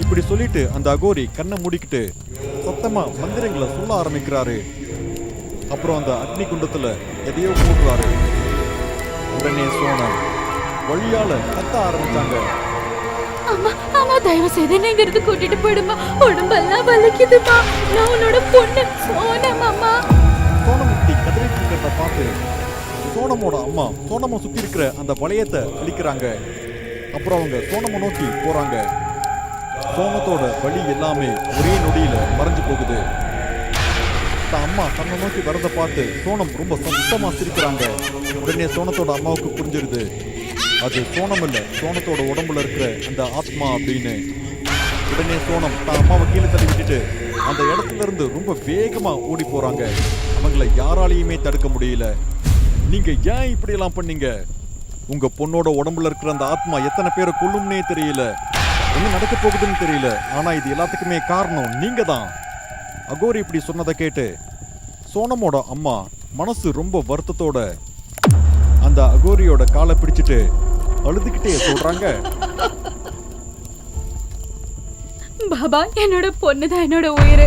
இப்படி சொல்லிட்டு அந்த அகோரி கண்ணை மூடிக்கிட்டு சத்தமா மந்திரங்களை சொல்ல ஆரம்பிக்கிறாரு. அப்புறம் அந்த அக்னி குண்டத்துல எதையோ போடுறாரு. உடனே சோனம் வழியால கத்த ஆரம்பிச்சாங்க. அம்மா அம்மா தயவு செய்து நீங்க இருந்து கூட்டிட்டு போயிடுமா, உடம்பெல்லாம் வலிக்குதுமா, நான் உன்னோட பொண்ணு சோனம். அம்மா சோனம் இப்படி கதறிட்டு இருக்கிறத பார்த்து சோனமோட அம்மா சோனமை சுத்தி இருக்கிற அந்த வளையத்தை அழிக்கிறாங்க. அப்புறம் அவங்க சோனமை நோக்கி போறாங்க. சோனத்தோட வலி எல்லாமே ஒரே நொடியில மறைஞ்சு போகுது. அம்மா தன்னை நோக்கி வரதை பார்த்து சோனம் ரொம்ப சத்தமா சிரிக்கிறாங்க. உடனே சோனத்தோட அம்மாவுக்கு புரிஞ்சிருது அது சோனம் இல்ல, சோனத்தோட உடம்புல இருக்கிற அந்த ஆத்மா அப்படின்னு. உடனே சோனம் தான் அம்மாவை கீழே தள்ளி விட்டுட்டு அந்த இடத்துல இருந்து ரொம்ப வேகமா ஓடி போறாங்க. அவங்களை யாராலையுமே தடுக்க முடியல. நீங்க ஏன் இப்படி எல்லாம் பண்ணீங்க? உங்க பொண்ணோட உடம்புல இருக்கிற அந்த ஆத்மா எத்தனை பேரை கொல்லும்னே தெரியல, என்ன நடக்க போகுதுன்னு தெரியல. ஆனா இது எல்லாத்துக்குமே காரணம் நீங்க தான். அகோரி இப்படி சொன்னதை கேட்டு சோனமோட அம்மா மனசு ரொம்ப வருத்தத்தோட அந்த அகோரியோட காலை பிடிச்சிட்டு அழுதுகிட்டே சொல்றாங்க, பாபா என்னோட பொண்ணுதான் என்னோட உயிர்.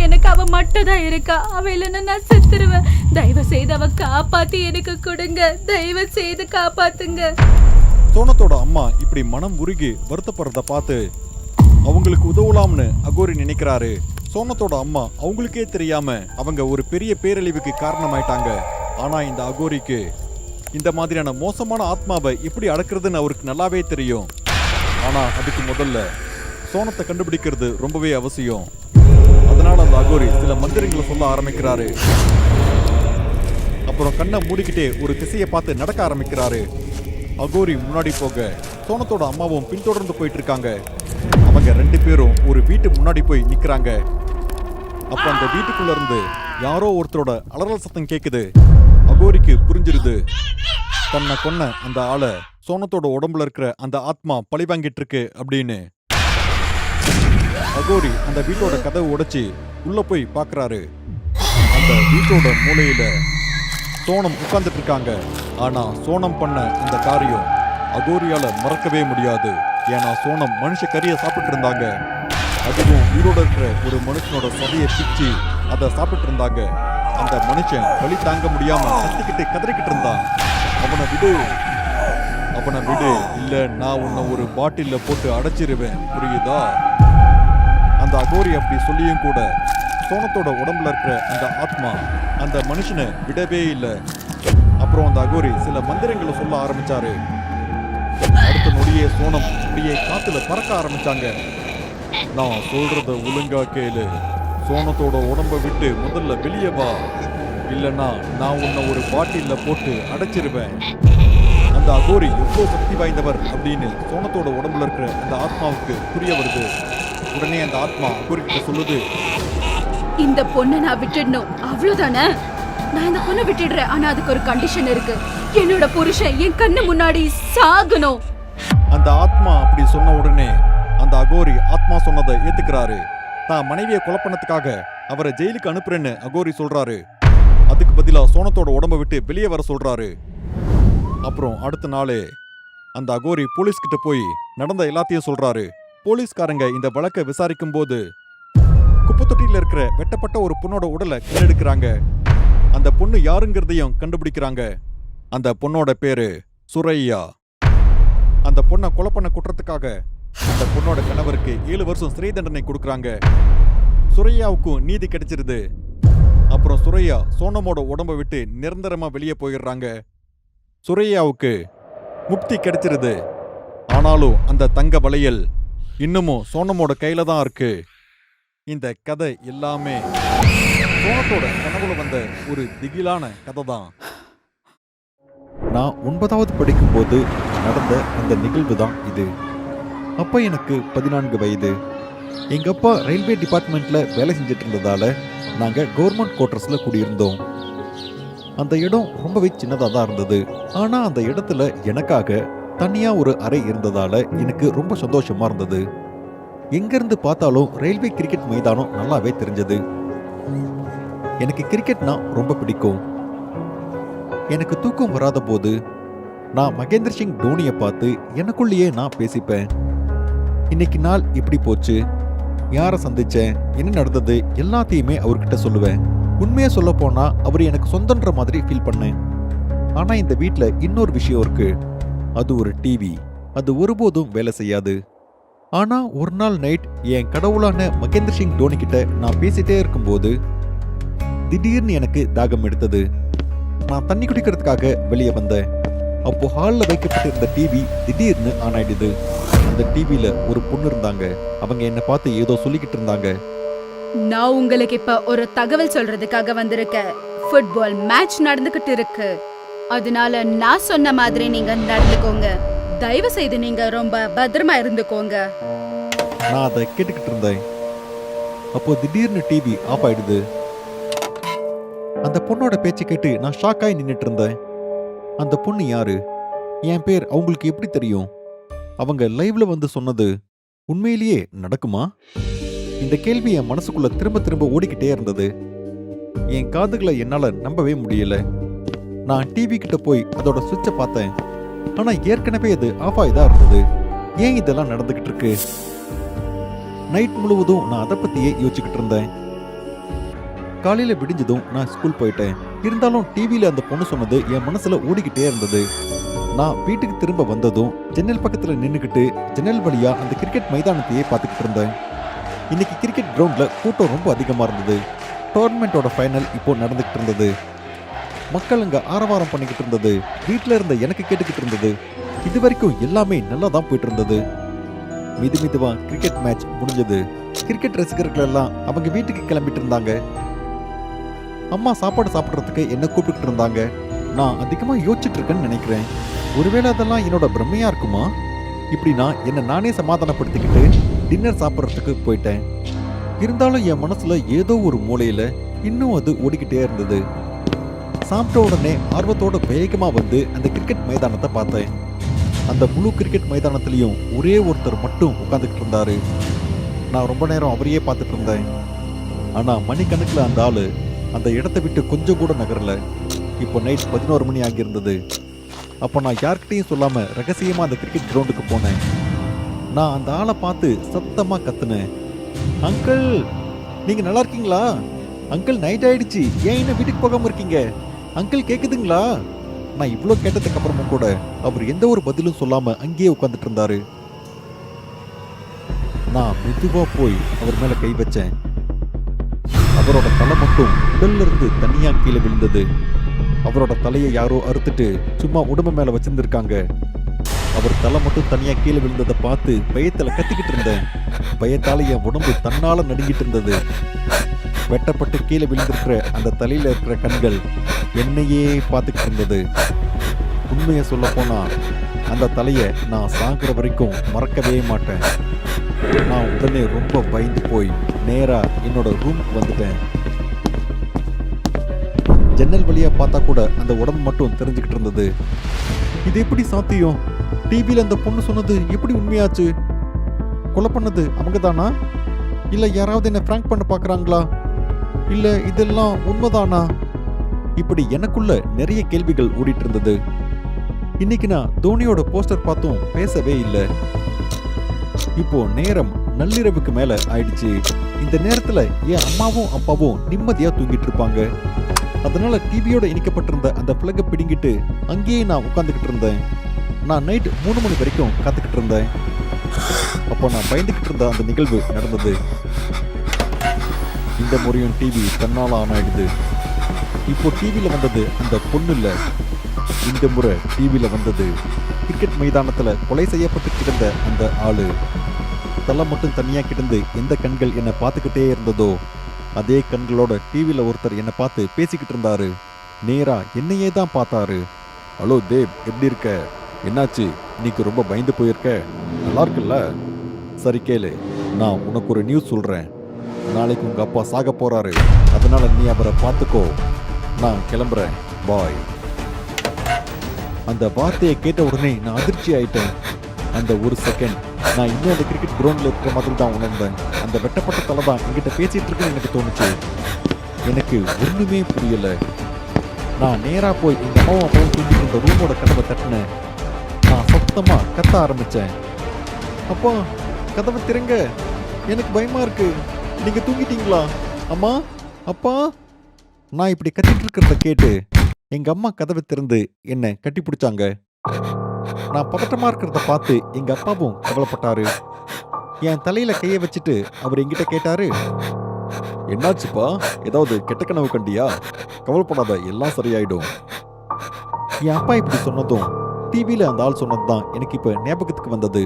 எனக்கு அவ மட்டும் தான் இருக்கா. அவ இல்லைன்னா நான் செத்துருவேன். தயவு செய்து அவ காப்பாத்தி எனக்கு கொடுங்க. தயவு செய்து காப்பாத்துங்க. சோனத்தோட அம்மா இப்படி மனம் உருகி வருத்தப்படுறத பார்த்து அவங்களுக்கு உதவலாம்னு அகோரி நினைக்கிறாரு. சோனத்தோட அம்மா அவங்களுக்கே தெரியாம அவங்க ஒரு பெரிய பேரழிவுக்கு காரணமாயிட்டாங்க. ஆனா இந்த அகோரிக்கு இந்த மாதிரியான மோசமான ஆத்மாவை எப்படி அடக்குறதுன்னு அவருக்கு நல்லாவே தெரியும். ஆனா அதுக்கு முதல்ல சோனத்தை கண்டுபிடிக்கிறது ரொம்பவே அவசியம். அதனால அந்த அகோரி சில மந்திரங்களை சொல்ல ஆரம்பிக்கிறாரு. அப்புறம் கண்ணை மூடிக்கிட்டே ஒரு திசையை பார்த்து நடக்க ஆரம்பிக்கிறாரு. அகோரி முன்னாடி போக சோனத்தோட அம்மாவும் பின்தொடர்ந்து போயிட்டு இருக்காங்க. அவங்க 2 பேரும் ஒரு வீட்டு முன்னாடி போய் நிக்கிறாங்க. அப்ப அந்த வீட்டுக்குள்ள இருந்து யாரோ ஒருத்தரோட அலறல் சத்தம் கேக்குது. அகோரிக்கு புரிஞ்சிருது தன்னை கொன்ன அந்த ஆளை சோனத்தோட உடம்புல இருக்கிற அந்த ஆத்மா பழி வாங்கிட்டு இருக்கு அப்படின்னு. அகோரி அந்த வீட்டோட கதவை உடைச்சி உள்ள போய் பாக்குறாரு. அந்த வீட்டோட மூலையில சோனம் உட்கார்ந்துட்டு இருக்காங்க. ஆனா சோனம் பண்ண அந்த காரியம் அகோரியால மறக்கவே முடியாது. ஏன்னா சோனம் மனுஷ கறியை சாப்பிட்டு இருந்தாங்க. அதுவும் உயிரோட இருக்கிற ஒரு மனுஷனோட சதையை பிச்சு அதை சாப்பிட்டு இருந்தாங்க. அந்த மனுஷன் வலி தாங்க முடியாம கத்திக்கிட்டு கதறிக்கிட்டு இருந்தான். அவனை விடு, இல்ல நான் உன்னை ஒரு பாட்டில்ல போட்டு அடைச்சிருவேன், புரியுதா? அந்த அகோரி அப்படி சொல்லியும் கூட சோனத்தோட உடம்புல இருக்கிற அந்த ஆத்மா அந்த மனுஷனை விடவே இல்லை. அப்புறம் அந்த அகோரி சில மந்திரங்களை சொல்ல ஆரம்பிச்சாரு. அடுத்த நொடியே சோனம் அப்படியே காத்துல பறக்க ஆரம்பிச்சாங்க. நான் சொல்றத ஒழுங்கா கேளு. சோனத்தோட உடம்ப விட்டு முதல்ல வெளியே வா, இல்லைன்னா நான் உன்னை ஒரு பாட்டில்ல போட்டு அடைச்சிருவேன். அந்த அகோரி எவ்வளோ சக்தி வாய்ந்தவர் அப்படின்னு சோனத்தோட உடம்புல இருக்கிற அந்த ஆத்மாவுக்கு புரிய வருது. உடனே அந்த ஆத்மா அகோரி கிட்ட சொல்லுது, இந்த பொண்ணை நான் விட்டுடணும், அவ்வளவுதானே? நான் இந்த பொண்ணை விட்டுடுறேன். ஆனா அதுக்கு ஒரு கண்டிஷன் இருக்கு. என்னோட புருஷன் என் கண்ணு முன்னாடி சாகணும். அந்த ஆத்மா அப்படி சொன்ன உடனே அந்த அகோரி ஆத்மா சொன்னதை ஏத்துக்கிறாரு. தான் மனைவியை கொலை பண்ணதுக்காக அவரை ஜெயிலுக்கு அனுப்புறேன்னு அகோரி சொல்றாரு. அதுக்கு பதிலா சோனத்தோட உடம்ப விட்டு வெளியே வர சொல்றாரு. அப்புறம் அடுத்த நாளே அந்த அகோரி போலீஸ் கிட்ட போய் நடந்த எல்லாத்தையும் சொல்றாரு. போலீஸ்காரங்க இந்த வழக்கை விசாரிக்கும் போது குப்பத்தொட்டியில இருக்கிற வெட்டப்பட்ட ஒரு பொண்ணோட உடலை கண்டெடுக்கிறாங்க. அந்த பொண்ணு யாருங்கிறதையும் கண்டுபிடிக்கிறாங்க. அந்த பொண்ணோட பேரு சுரையா. அந்த பொண்ணை கொலை பண்ண குற்றத்துக்காக அந்த பொண்ணோட கணவருக்கு 7 வருஷம் சிறை தண்டனை கொடுக்கறாங்க. சுரையாவுக்கும் நீதி கிடைச்சிருது. அப்புறம் சுரையா சோனமோட உடம்ப விட்டு நிரந்தரமா வெளியே போயிடுறாங்க. சுரையாவுக்கு முக்தி கிடைச்சிருது. ஆனாலும் அந்த தங்க வளையல் இன்னமும் சோனமோட கையில தான் இருக்கு. இந்த கதை எல்லாமே சோனத்தோட கனவுல வந்த ஒரு திகிலான கதை தான். நான் 9வது படிக்கும்போது நடந்த அந்த நிகழ்வு தான் இது. அப்போ எனக்கு 14 வயது. எங்க அப்பா ரயில்வே டிபார்ட்மெண்ட்ல வேலை செஞ்சுட்டு இருந்ததால நாங்க கவர்மெண்ட் குவார்டர்ஸ்ல குடியிருந்தோம். அந்த இடம் ரொம்பவே சின்னதா தான் இருந்தது. ஆனா அந்த இடத்துல எனக்காக தனியா ஒரு அறை இருந்ததால எனக்கு ரொம்ப சந்தோஷமா இருந்தது. எங்க இருந்து பார்த்தாலும் ரயில்வே கிரிக்கெட் மைதானம் நல்லாவே தெரிஞ்சது. எனக்கு கிரிக்கெட்னா ரொம்ப பிடிக்கும். எனக்கு தூக்கம் வராத போது நான் மகேந்திர சிங் தோனியை பார்த்து எனக்குள்ளேயே நான் பேசிப்பேன். இன்னைக்கு நாள் இப்படி போச்சு, யாரை சந்திச்சேன், என்ன நடந்தது எல்லாத்தையுமே அவர்கிட்ட சொல்லுவேன். உண்மையா சொல்ல போனா அவர் எனக்கு சொந்தன்ற மாதிரி ஃபீல் பண்ணேன். ஆனா இந்த வீட்ல இன்னொரு விஷயம் இருக்கு. அது ஒரு டிவி. அது ஒருபோதும் வேலை செய்யாது. ஆனா ஒரு நாள் நைட் என் கடவுளான மகேந்திர சிங் தோனி கிட்ட நான் பேசிட்டே இருக்கும்போது திடீர்னு எனக்கு தாகம் எடுத்தது. நான் தண்ணி குடிக்கிறதுக்காக வெளியே வந்தேன். அப்போ ஹாலில் வைக்கப்பட்டிருந்த டிவி திடீர்னு ஆன் ஆயிடுது. அந்த டிவியில ஒரு பொண்ணு இருந்தாங்க. அவங்க என்னை பார்த்து ஏதோ சொல்லிக்கிட்டு இருந்தாங்க. நான் உங்களுக்கு இப்ப ஒரு தகவல் சொல்றதுக்காக வந்திருக்கேன். ஃபுட்பால் மேட்ச் நடந்துகிட்டு இருக்கு. அதனால நான் சொன்ன மாதிரி நீங்க நடந்துக்கோங்க. தயவு செய்து நீங்க ரொம்ப பத்திரமா இருந்துக்கோங்க. நான் அதை கேட்டுக்கிட்டு இருந்தேன். அப்போ திடீர்னு டிவி ஆஃப் ஆயிடுது. அந்த பொண்ணோட பேச்சை கேட்டு நான் ஷாக்காய் நின்னுட்டு இருந்தேன். அந்த பொண்ணு யாரு? என் பேர் அவங்களுக்கு எப்படி தெரியும்? அவங்க லைவ்ல வந்து சொன்னது உண்மையிலேயே நடக்குமா? இந்த கேள்வி என் மனசுக்குள்ள திரும்ப திரும்ப ஓடிக்கிட்டே இருந்தது. என் காதுகளை என்னால நம்பவே முடியல. நான் டிவி கிட்ட போய் அதோட சுவிட்சை பார்த்தேன். ஆனா ஏற்கனவே அது ஆஃப் ஆயிதான் இருந்தது. ஏன் இதெல்லாம் நடந்துகிட்டு இருக்கு? நைட் முழுவதும் நான் அதை பத்தியே யோசிச்சுக்கிட்டு இருந்தேன். காலையில விடிஞ்சதும் நான் ஸ்கூல் போயிட்டேன். இருந்தாலும் டிவியில அந்த பொண்ணு சொன்னது என் மனசுல ஓடிக்கிட்டே இருந்தது. நான் வீட்டுக்கு திரும்ப வந்ததும் ஜன்னல் பக்கத்துல நின்னுக்கிட்டு ஜன்னல் வழியா அந்த கிரிக்கெட் மைதானத்தையே பார்த்துக்கிட்டு இருந்தேன். இன்னைக்கு கிரிக்கெட் கிரவுண்ட்ல கூட்டம் ரொம்ப அதிகமா இருந்தது. டோர்னமெண்டோட ஃபைனல் இப்போ நடந்துகிட்டு இருந்தது. மக்கள் அங்க ஆரவாரம் பண்ணிக்கிட்டு இருந்தது. வீட்டுல இருந்த எனக்கு கேட்டுக்கிட்டு இருந்தது. இது வரைக்கும் எல்லாமே நல்லா தான் போயிட்டு இருந்தது. மெதுவா கிரிக்கெட் மேட்ச் முடிஞ்சது. கிரிக்கெட் ரசிகர்கள் எல்லாம் அவங்க வீட்டுக்கு கிளம்பிட்டு இருந்தாங்க. அம்மா சாப்பாடு சாப்பிட்றதுக்கு என்ன கூப்பிட்டு இருந்தாங்க. நான் அதிகமா யோசிச்சுட்டு இருக்கேன்னு நினைக்கிறேன். ஒருவேளை அதெல்லாம் என்னோட பிரம்மையா இருக்குமா? இப்படி நான் என்ன நானே சமாதானப்படுத்திக்கிட்டு டின்னர் சாப்பிட்றதுக்கு போயிட்டேன். இருந்தாலும் என் மனசுல ஏதோ ஒரு மூலையில இன்னும் அது ஓடிக்கிட்டே இருந்தது. சாப்பிட்ட உடனே ஆர்வத்தோட வேகமா வந்து அந்த கிரிக்கெட் மைதானத்தை பார்த்தேன். அந்த முழு கிரிக்கெட் மைதானத்திலையும் ஒரே ஒருத்தர் மட்டும் உட்காந்துக்கிட்டு இருந்தாரு. நான் ரொம்ப நேரம் அவரையே பார்த்துட்டு இருந்தேன். ஆனா மணிக்கணக்கில் அந்த ஆளு அந்த இடத்தை விட்டு கொஞ்சம் கூட நகரல. இப்போ நைட் 11 மணி ஆகியிருந்தது. அப்போ நான் யார்கிட்டையும் சொல்லாம ரகசியமா அந்த கிரிக்கெட் கிரவுண்டுக்கு போனேன். நான் அந்த ஆளை பார்த்து சத்தமா கத்துனேன். அங்கிள், நீங்க நல்லா இருக்கீங்களா? அங்கிள், நைட் ஆயிடுச்சு, ஏன் இன்னும் வீட்டுக்கு போகாம இருக்கீங்க? அங்கிள், கேக்குதுங்களா? நான் இவ்வளோ கேட்டதுக்கு அப்புறமும் கூட அவர் எந்த ஒரு பதிலும் சொல்லாம அங்கேயே உட்காந்துட்டு இருந்தாரு. நான் மெதுவா போய் அவர் மேல கை வச்சேன். அவரோட தலை மட்டும் உடல்ல இருந்து தனியா கீழே விழுந்தது. அவரோட தலையை யாரோ அறுத்துட்டு சும்மா உடம்பு மேல வச்சிருந்திருக்காங்க. அவர் தலை மட்டும் தனியா கீழே விழுந்ததை பார்த்து பயத்துல கத்திக்கிட்டு இருந்தேன். பயத்தால என் உடம்பு தன்னால நடுங்கிட்டு இருந்தது. வெட்டப்பட்டு கீழே விழுந்திருக்கிற அந்த தலையில இருக்கிற கண்கள் என்னையே பார்த்துக்கிட்டு இருந்தது. உண்மையை சொல்ல போனா அந்த தலையை நான் சாகுற வரைக்கும் மறக்கவே மாட்டேன். நான் உடனே ரொம்ப பயந்து போய் நேரா என்னோட ரூமுக்கு வந்துட்டேன். ஜன்னல் வழியா பார்த்தா கூட அந்த உடம்பு மட்டும் தெரிஞ்சுக்கிட்டு இருந்தது. இது எப்படி சாத்தியம்? டிவியில அந்த பொண்ணு சொன்னது எப்படி உண்மையாச்சு? கொலை பண்ணது அவங்க தானா? இல்ல யாராவது என்ன பிராங்க் பண்ண பாக்குறாங்களா? இல்ல இதெல்லாம் உண்மைதானா? இப்படி எனக்குள்ள நிறைய கேள்விகள் ஓடிட்டு இருந்தது. இன்னைக்கு நான் தோனியோட போஸ்டர் பார்த்தும் பேசவே இல்லை. இப்போ நேரம் நள்ளிரவுக்கு மேல ஆயிடுச்சு. இந்த நேரத்துல என் அம்மாவும் அப்பாவும் நிம்மதியா தூங்கிட்டு இருப்பாங்க. அதனால டிவியோட இணைக்கப்பட்டிருந்த அந்த பிளக்கை பிடிங்கிட்டு அங்கேயே நான் உட்காந்துக்கிட்டு இருந்தேன். நான் நைட் 3 மணி வரைக்கும் காத்துக்கிட்டு இருந்தேன். அப்போ நான் பயந்துகிட்டு இருந்த அந்த நிகழ்வு நடந்தது. இந்த முறையும் டிவி தன்னால ஆன் ஆயிடுது. இப்போ டிவியில வந்தது அந்த பொண்ணு இல்ல. இந்த முறை டிவியில வந்தது கிரிக்கெட் மைதானத்துல கொலை செய்யப்பட்டு கிடந்த அந்த ஆளு. தலை மட்டும் தனியா கிடந்து எந்த கண்கள் என்னை பார்த்துக்கிட்டே இருந்ததோ அதே கண்களோட டிவியில ஒருத்தர் என்னை பார்த்து பேசிக்கிட்டு இருந்தாரு. நேரா என்னையே தான் பார்த்தாரு. ஹலோ தேவ், எப்படி இருக்க? என்னாச்சு? இன்னைக்கு ரொம்ப பயந்து போயிருக்க? நல்லா இருக்குல்ல? சரி கேளு, நான் உனக்கு ஒரு நியூஸ் சொல்றேன். நாளைக்கு உங்க அப்பா சாக போறாரு. அதனால நீ அவரை பார்த்துக்கோ. நான் கிளம்புறேன். பாய். அந்த வார்த்தையை கேட்ட உடனே நான் அதிர்ச்சி ஆயிட்டேன். அந்த ஒரு செகண்ட் நான் இன்னும் அந்த கிரிக்கெட் கிரவுண்ட்ல இருக்கிற மாதிரி தான் உணர்ந்தேன். அந்த வெட்டப்பட்ட தலை தான் என்கிட்ட பேசிட்டு இருக்குன்னு எனக்கு தோணுச்சு. எனக்கு ஒண்ணுமே புரியல. நான் நேரா போய் எங்க அம்மாவும் அப்பாவும் தூங்கிட்டு இருந்த ரூமோட கதவை தட்டினேன். நான் சத்தமா கத்த ஆரம்பிச்சேன். அப்பா, கதவை திறங்க, எனக்கு பயமா இருக்கு. நீங்க தூங்கிட்டீங்களா? அம்மா, அப்பா. நான் இப்படி கத்திட்டு இருக்கிறத கேட்டு எங்க அம்மா கதவை திறந்து என்ன கட்டி பிடிச்சாங்க. நான் பதட்டமா இருக்கிறத பார்த்து எங்க அப்பாவும் கவலைப்பட்டாரு. என் தலையில கையை வச்சுட்டு அவர் என்கிட்ட கேட்டாரு, என்னாச்சுப்பா, ஏதாவது கெட்ட கனவு கண்டியா? கவலைப்படாத, எல்லாம் சரியாயிடும். என் அப்பா இப்படி சொன்னதும் டிவியில அந்த ஆள் சொன்னதுதான் எனக்கு இப்ப ஞாபகத்துக்கு வந்தது.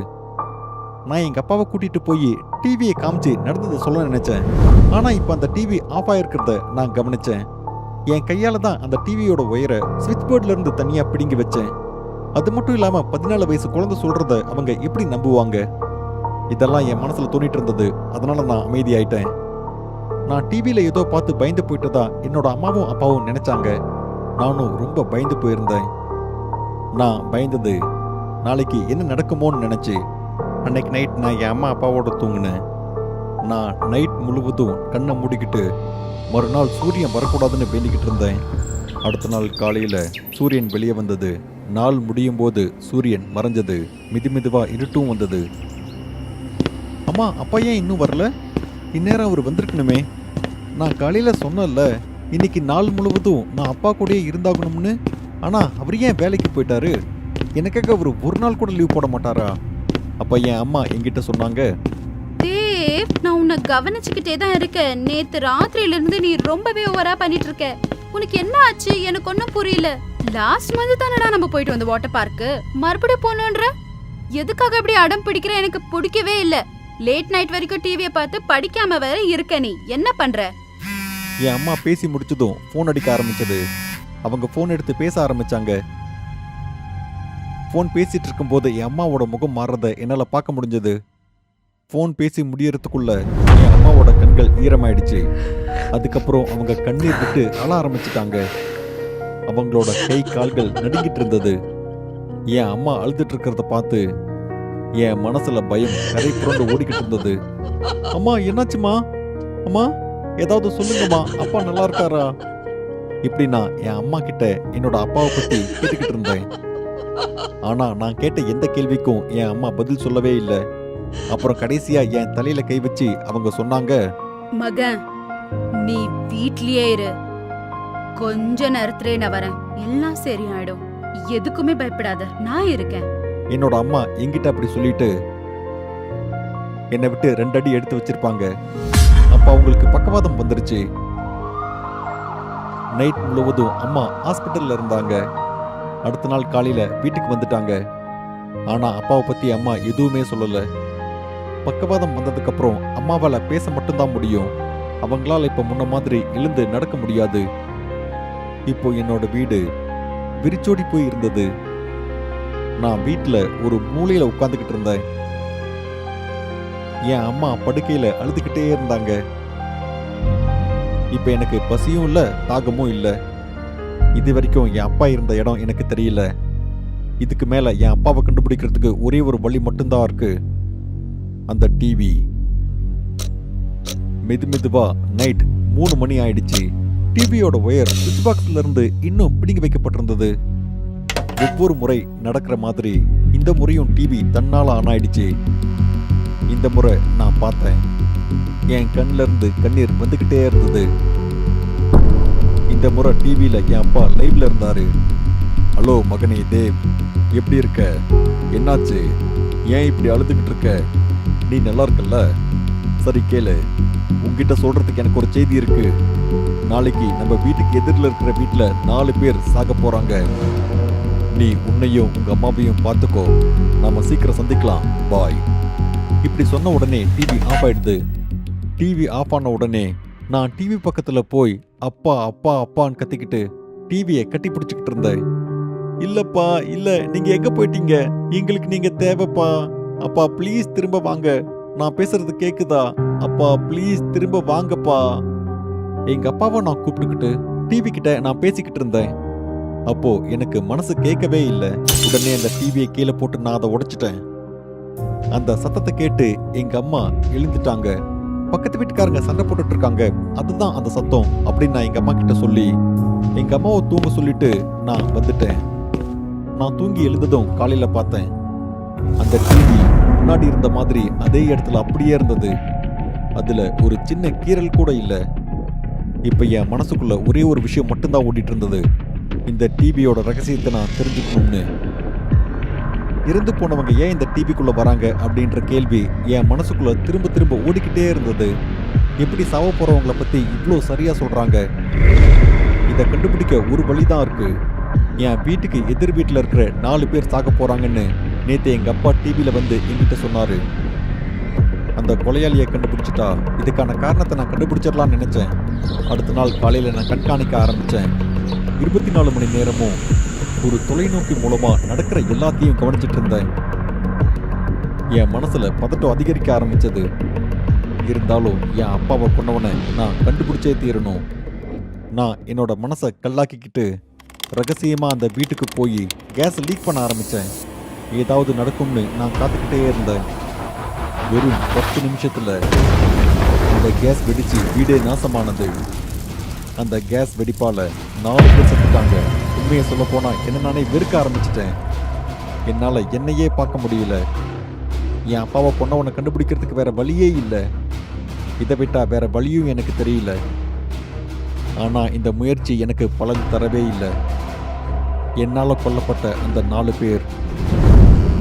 நான் எங்க அப்பாவை கூட்டிட்டு போய் டிவியை காமிச்சு நடந்ததை சொல்ல நினைச்சேன். ஆனா இப்ப அந்த டிவி ஆஃப் ஆயிருக்கிறத நான் கவனிச்சேன். என் கையால தான் அந்த டிவியோட ஒயரை சுவிட்ச் போர்ட்ல இருந்து தனியா பிடுங்கி வச்சேன். அது மட்டும் இல்லாம 14 வயசு குழந்தை சொல்றத அவங்க எப்படி நம்புவாங்க? இதெல்லாம் என் மனசுல தோணிட்டு இருந்தது. அதனால நான் அமைதியாயிட்டேன். நான் டிவியில ஏதோ பார்த்து பயந்து போயிட்டதா என்னோட அம்மாவும் அப்பாவும் நினைச்சாங்க. நானும் ரொம்ப பயந்து போயிருந்தேன். நான் பயந்தது நாளைக்கு என்ன நடக்குமோன்னு நினைச்சு அன்னைக்கு நைட் நான் என் அம்மா அப்பாவோட தூங்கினேன். நான் நைட் முழுவதும் கண்ணை மூடிக்கிட்டு மறுநாள் சூரியன் வரக்கூடாதுன்னு வேண்டிக்கிட்டு இருந்தேன். அடுத்த நாள் காலையில் சூரியன் வெளியே வந்தது. நாள் முடியும் போது சூரியன் மறைஞ்சது. மெதுவா இருட்டும் வந்தது. அம்மா, அப்பா ஏன் இன்னும் வரல? இந்நேரம் அவர் வந்திருக்கணுமே. நான் காலையில் சொன்னேன்ல, இன்னைக்கு நாள் முழுவதும் நான் அப்பா கூடயே இருந்தாகணும்னு. ஆனால் அவர் ஏன் வேலைக்கு போயிட்டாரு? எனக்காக அவர் ஒரு நாள் கூட லீவ் போட மாட்டாரா? அப்போ என் அம்மா என்கிட்ட சொன்னாங்க, தேவ், நான் உன்னை கவனிச்சுக்கிட்டே தான் இருக்கேன். நேத்து ராத்திரியில இருந்து நீ ரொம்பவே ஓவரா பண்ணிட்டு இருக்க. உனக்கு என்ன ஆச்சு? எனக்கு ஒன்னும் புரியல. லாஸ்ட் மந்த் தானடா நம்ம போயிட்டு வந்த வாட்டர் பார்க்கு. மறுபடியும் போகணுன்ற எதுக்காக இப்படி அடம் பிடிக்கிற? எனக்கு பிடிக்கவே இல்ல. லேட் நைட் வரைக்கும் டிவியை பார்த்து படிக்காம வேற இருக்க. நீ என்ன பண்ற? என் அம்மா பேசி முடிச்சதும் ஃபோன் அடிக்க ஆரம்பிச்சது. அவங்க ஃபோன் எடுத்து பேச ஆரம்பிச்சாங்க. ஃபோன் பேசிட்டு இருக்கும்போது என் அம்மாவோட முகம் மாறுறத என்னால் பார்க்க முடிஞ்சது. ஃபோன் பேசி முடியறதுக்குள்ள என் அம்மாவோட கண்கள் ஈரமாயிடுச்சு. அதுக்கப்புறம் அவங்க கண்ணீர் விட்டு அழ ஆரம்பிச்சிட்டாங்க. அவங்களோட கை கால்கள் நடுங்கிட்டு இருந்தது. என் அம்மா அழுதுட்டு இருக்கிறத பார்த்து என் மனசுல பயம் கரை புரண்டு ஓடிக்கிட்டு இருந்தது. அம்மா, என்னாச்சுமா? அம்மா, ஏதாவது சொல்லுங்கம்மா, அப்பா நல்லா இருக்காரா? இப்படி நான் என் அம்மா கிட்ட என்னோட அப்பாவை பத்தி கேட்டுக்கிட்டு இருந்தேன். ஆனா நான் கேட்ட எந்த கேள்விக்கும் என் அம்மா பதில் சொல்லவே இல்லை. அப்புறம் கடைசியா என் தலையில கை வச்சு அவங்க சொன்னாங்க, மகன், நீ வீட்லயே இரு. கொஞ்ச நேரத்திலே நான் வரேன். எல்லாம் சரியாயிடும். எதுக்குமே பயப்படாத, நான் இருக்கேன். என்னோட அம்மா என்கிட்ட அப்படி சொல்லிட்டு என்னை விட்டு 2 அடி எடுத்து வச்சிருப்பாங்க. அப்ப அவங்களுக்கு பக்கவாதம் வந்துருச்சு. நைட் முழுவதும் அம்மா ஹாஸ்பிட்டல்ல இருந்தாங்க. அடுத்த நாள் காலையில வீட்டுக்கு வந்துட்டாங்க. ஆனா அப்பாவை பத்தி அம்மா எதுவுமே சொல்லல. பக்கவாதம் வந்ததுக்கு அப்புறம் அம்மாவால பேச மட்டும்தான் முடியும். அவங்களால இப்ப முன்ன மாதிரி எழுந்து நடக்க முடியாது. இப்போ என்னோட வீடு விரிச்சோடி போய் இருந்தது. நான் வீட்டுல ஒரு மூலையில உட்கார்ந்துகிட்டு இருந்தேன். என் அம்மா படுக்கையில அழுதுகிட்டே இருந்தாங்க. இப்ப எனக்கு பசியும் இல்ல, தாகமும் இல்ல. இது வரைக்கும் என் அப்பா இருந்த இடம் எனக்கு தெரியல. இதுக்கு மேல என் அப்பாவை கண்டுபிடிக்கிறதுக்கு ஒரே ஒரு வழி மட்டும்தான் இருக்கு, அந்த டிவி. மெதுவா நைட் 3 மணி ஆயிடுச்சு. டிவியோட ஒயர் சுவிட்ச் பாக்ஸ்ல இருந்து இன்னும் பிடுங்கி வைக்கப்பட்டிருந்தது. ஒவ்வொரு முறை நடக்கிற மாதிரி இந்த முறையும் டிவி தன்னால ஆன் ஆயிடுச்சு. இந்த முறை நான் பார்த்தேன். என் கண்ணில இருந்து கண்ணீர் வந்துகிட்டே இருந்தது. இந்த முறை டிவியில என் அப்பா லைவ்ல இருந்தாரு. ஹலோ மகனே தேவ், எப்படி இருக்க? என்னாச்சு? ஏன் இப்படி அழுதுகிட்டு இருக்க? நீ நல்லா இருக்கல்ல? சரி கேளு, உங்ககிட்ட சொல்றதுக்கு எனக்கு ஒரு செய்தி இருக்கு. நாளைக்கு நம்ம வீட்டுக்கு எதிரில் இருக்கிற வீட்டுல 4 பேர் சாக போறாங்க. நீ உன்னையும் உங்க அம்மாவையும் பார்த்துக்கோ. நாம சீக்கிரம் சந்திக்கலாம், பாய். இப்படி சொன்ன உடனே டிவி ஆஃப் ஆயிடுது. டிவி ஆஃப் ஆன உடனே நான் டிவி பக்கத்துல போய் அப்பா அப்பா அப்பான்னு கத்திக்கிட்டு டிவியை கட்டி பிடிச்சிக்கிட்டு இருந்தேன். இல்லப்பா இல்ல, நீங்க எங்க போயிட்டீங்க? எங்களுக்கு நீங்க தேவைப்பா. அப்பா ப்ளீஸ் திரும்ப வாங்க. நான் பேசுறது கேக்குதா? அப்பா ப்ளீஸ் திரும்ப வாங்கப்பா. எங்க அப்பாவை நான் கூப்பிட்டுக்கிட்டு டிவி கிட்ட நான் பேசிக்கிட்டு இருந்தேன். அப்போ எனக்கு மனசு கேட்கவே இல்லை. உடனே அந்த டிவியை கீழே போட்டு நான் அதை உடைச்சிட்டேன். அந்த சத்தத்தை கேட்டு எங்க அம்மா எழுந்துட்டாங்க. பக்கத்து வீட்டுக்காரங்க சண்டை போட்டுட்டு இருக்காங்க, அதுதான் அந்த சத்தம் அப்படின்னு நான் எங்க அம்மா கிட்ட சொல்லி எங்க அம்மாவை தூங்க சொல்லிட்டு நான் வந்துட்டேன். நான் தூங்கி எழுந்ததும் காலையில பார்த்தேன், அந்த டிவி முன்னாடி இருந்த மாதிரி அதே இடத்துல அப்படியே இருந்தது. அதுல ஒரு சின்ன கீறல் கூட இல்லை. இப்ப என் மனசுக்குள்ள ஒரே ஒரு விஷயம் மட்டும்தான் ஓடிட்டு இருந்தது, இந்த டிவியோட ரகசியத்தை நான் தெரிஞ்சுக்கணும்னு. இறந்து போனவங்க ஏன் இந்த டிவிக்குள்ள வராங்க அப்படின்ற கேள்வி என் மனசுக்குள்ள திரும்ப திரும்ப ஓடிக்கிட்டே இருந்தது. எப்படி சாவ போறவங்களை பத்தி இவ்வளோ சரியா சொல்றாங்க? இதை கண்டுபிடிக்க ஒரு வழிதான் இருக்கு. என் வீட்டுக்கு எதிர் வீட்டில் இருக்கிற 4 பேர் சாக போறாங்கன்னு நேத்து எங்க அப்பா டிவியில வந்து என்கிட்ட சொன்னாரு. அந்த கொலையாளியை கண்டுபிடிச்சிட்டா இதுக்கான காரணத்தை நான் கண்டுபிடிச்சிடலாம்னு நினைச்சேன். அடுத்த நாள் காலையில நான் கண்காணிக்க ஆரம்பிச்சேன். 24 மணி நேரமும் ஒரு தொலைநோக்கி மூலமா நடக்கிற எல்லாத்தையும் கவனிச்சிட்டு இருந்தேன். என் மனசுல பதட்டம் அதிகரிக்க ஆரம்பிச்சது. இருந்தாலும் என் அப்பாவை கொன்னவனை நான் கண்டுபிடிச்சே தீரணும். நான் என்னோட மனசை கல்லாக்கிக்கிட்டு ரகசியமா அந்த வீட்டுக்கு போய் கேஸ் லீக் பண்ண ஆரம்பிச்சேன். ஏதாவது நடக்கும்னு நான் காத்துக்கிட்டே இருந்தேன். வெறும் 10 நிமிஷத்துல அந்த கேஸ் வெடிச்சு வீடே நாசமானது. அந்த கேஸ் வெடிப்பால 4 பேர் செத்துட்டாங்க. உண்மையை சொல்ல போனா என்ன நானே வெறுக்க ஆரம்பிச்சிட்டேன். என்னால என்னையே பார்க்க முடியல. என் அப்பாவை பொண்ணவனை கண்டுபிடிக்கிறதுக்கு வேற வழியே இல்லை. இதை விட்டா வேற வழியும் எனக்கு தெரியல. ஆனா இந்த முயற்சி எனக்கு பலன் தரவே இல்லை. என்னால கொல்லப்பட்ட அந்த 4 பேர்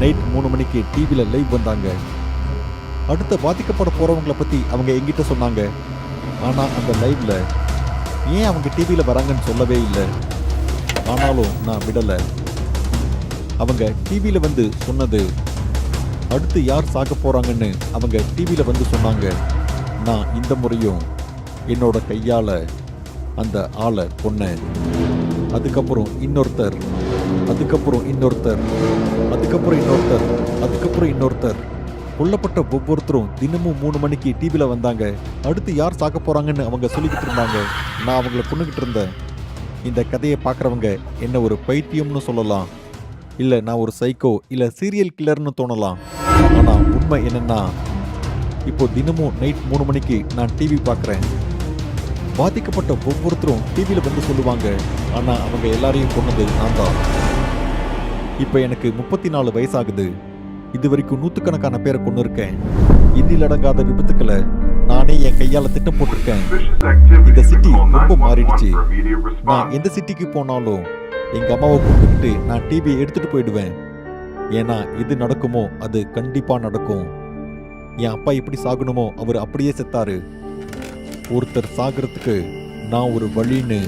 நைட் 3 மணிக்கு டிவியில லைவ் வந்தாங்க. அடுத்த பாதிக்கப்பட போறவங்களை பத்தி அவங்க எங்கிட்ட சொன்னாங்க. ஆனா அந்த லைவ்ல ஏன் அவங்க டிவியில வராங்கன்னு சொல்லவே இல்லை. ஆனாலும் நான் விடல. அவங்க டிவியில வந்து சொன்னது, அடுத்து யார் சாக போறாங்கன்னு அவங்க டிவியில வந்து சொன்னாங்க. நான் இந்த முறையும் என்னோட கையால அந்த ஆளை கொன்னேன். அதுக்கப்புறம் இன்னொருத்தர், அதுக்கப்புறம் இன்னொருத்தர், அதுக்கப்புறம் இன்னொருத்தர், அதுக்கப்புறம் இன்னொருத்தர். கொல்லப்பட்ட ஒவ்வொருத்தரும் தினமும் 3 மணிக்கு டிவியில வந்தாங்க. அடுத்து யார் சாக்க போறாங்கன்னு அவங்க சொல்லிக்கிட்டு இருந்தாங்க. நான் அவங்கள கொண்டுகிட்டு இருந்தேன். இந்த கதையை பார்க்குறவங்க என்ன ஒரு பைத்தியம்னு சொல்லலாம், இல்லை நான் ஒரு சைக்கோ இல்லை சீரியல் கில்லர்னு தோணலாம். ஆனால் உண்மை என்னன்னா, இப்போ தினமும் நைட் 3 மணிக்கு நான் டிவி பார்க்குறேன். பாதிக்கப்பட்ட ஒவ்வொருத்தரும் டிவியில் வந்து சொல்லுவாங்க, ஆனால் அவங்க எல்லாரையும் கொன்னது நான் தான். இப்போ எனக்கு 34 வயசாகுது. இது வரைக்கும் 100கணக்கான பேரை கொண்டு இருக்கேன். இன்னில் அடங்காத விபத்துக்களை நானே என் கையால் திட்டம் போட்டிருக்கேன். இந்த சிட்டி ரொம்ப மாறிடுச்சு. நான் எந்த சிட்டிக்கு போனாலும் எங்க அம்மாவை கூப்பிட்டுக்கிட்டு நான் டிவியை எடுத்துட்டு போயிடுவேன். ஏன்னா எது நடக்குமோ அது கண்டிப்பா நடக்கும். என் அப்பா எப்படி சாகணுமோ அவர் அப்படியே செத்தாரு. ஒருத்தர் சாகிறதுக்கு நான் ஒரு வழின்னு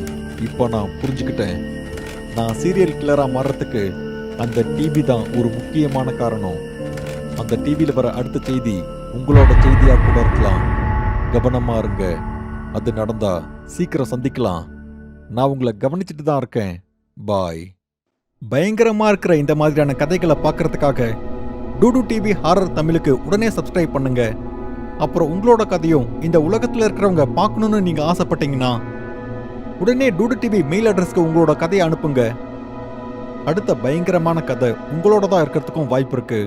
இப்போ நான் புரிஞ்சுக்கிட்டேன். நான் சீரியல் கில்லரா மாறுறதுக்கு அந்த டிவி தான் ஒரு முக்கியமான காரணம். அந்த டிவியில் வர அடுத்த செய்தி உங்களோட செய்தியா கூட இருக்கலாம். கவனமா இருங்க. அது நடந்தா சீக்கிரம் சந்திக்கலாம். நான் உங்களை கவனிச்சுட்டு தான் இருக்கேன். பாய். பயங்கரமா இருக்கிற இந்த மாதிரியான கதைகளை பார்க்கறதுக்காக டூடு டிவி ஹாரர் தமிழுக்கு உடனே சப்ஸ்கிரைப் பண்ணுங்க. அப்புறம் உங்களோட கதையும் இந்த உலகத்தில் இருக்கிறவங்க பார்க்கணும்னு நீங்க ஆசைப்பட்டீங்கன்னா உடனே டூடு டிவி மெயில் அட்ரஸ்க்கு உங்களோட கதையை அனுப்புங்க. அடுத்த பயங்கரமான கதை உங்களோட தான் இருக்கிறதுக்கும் வாய்ப்பு இருக்கு.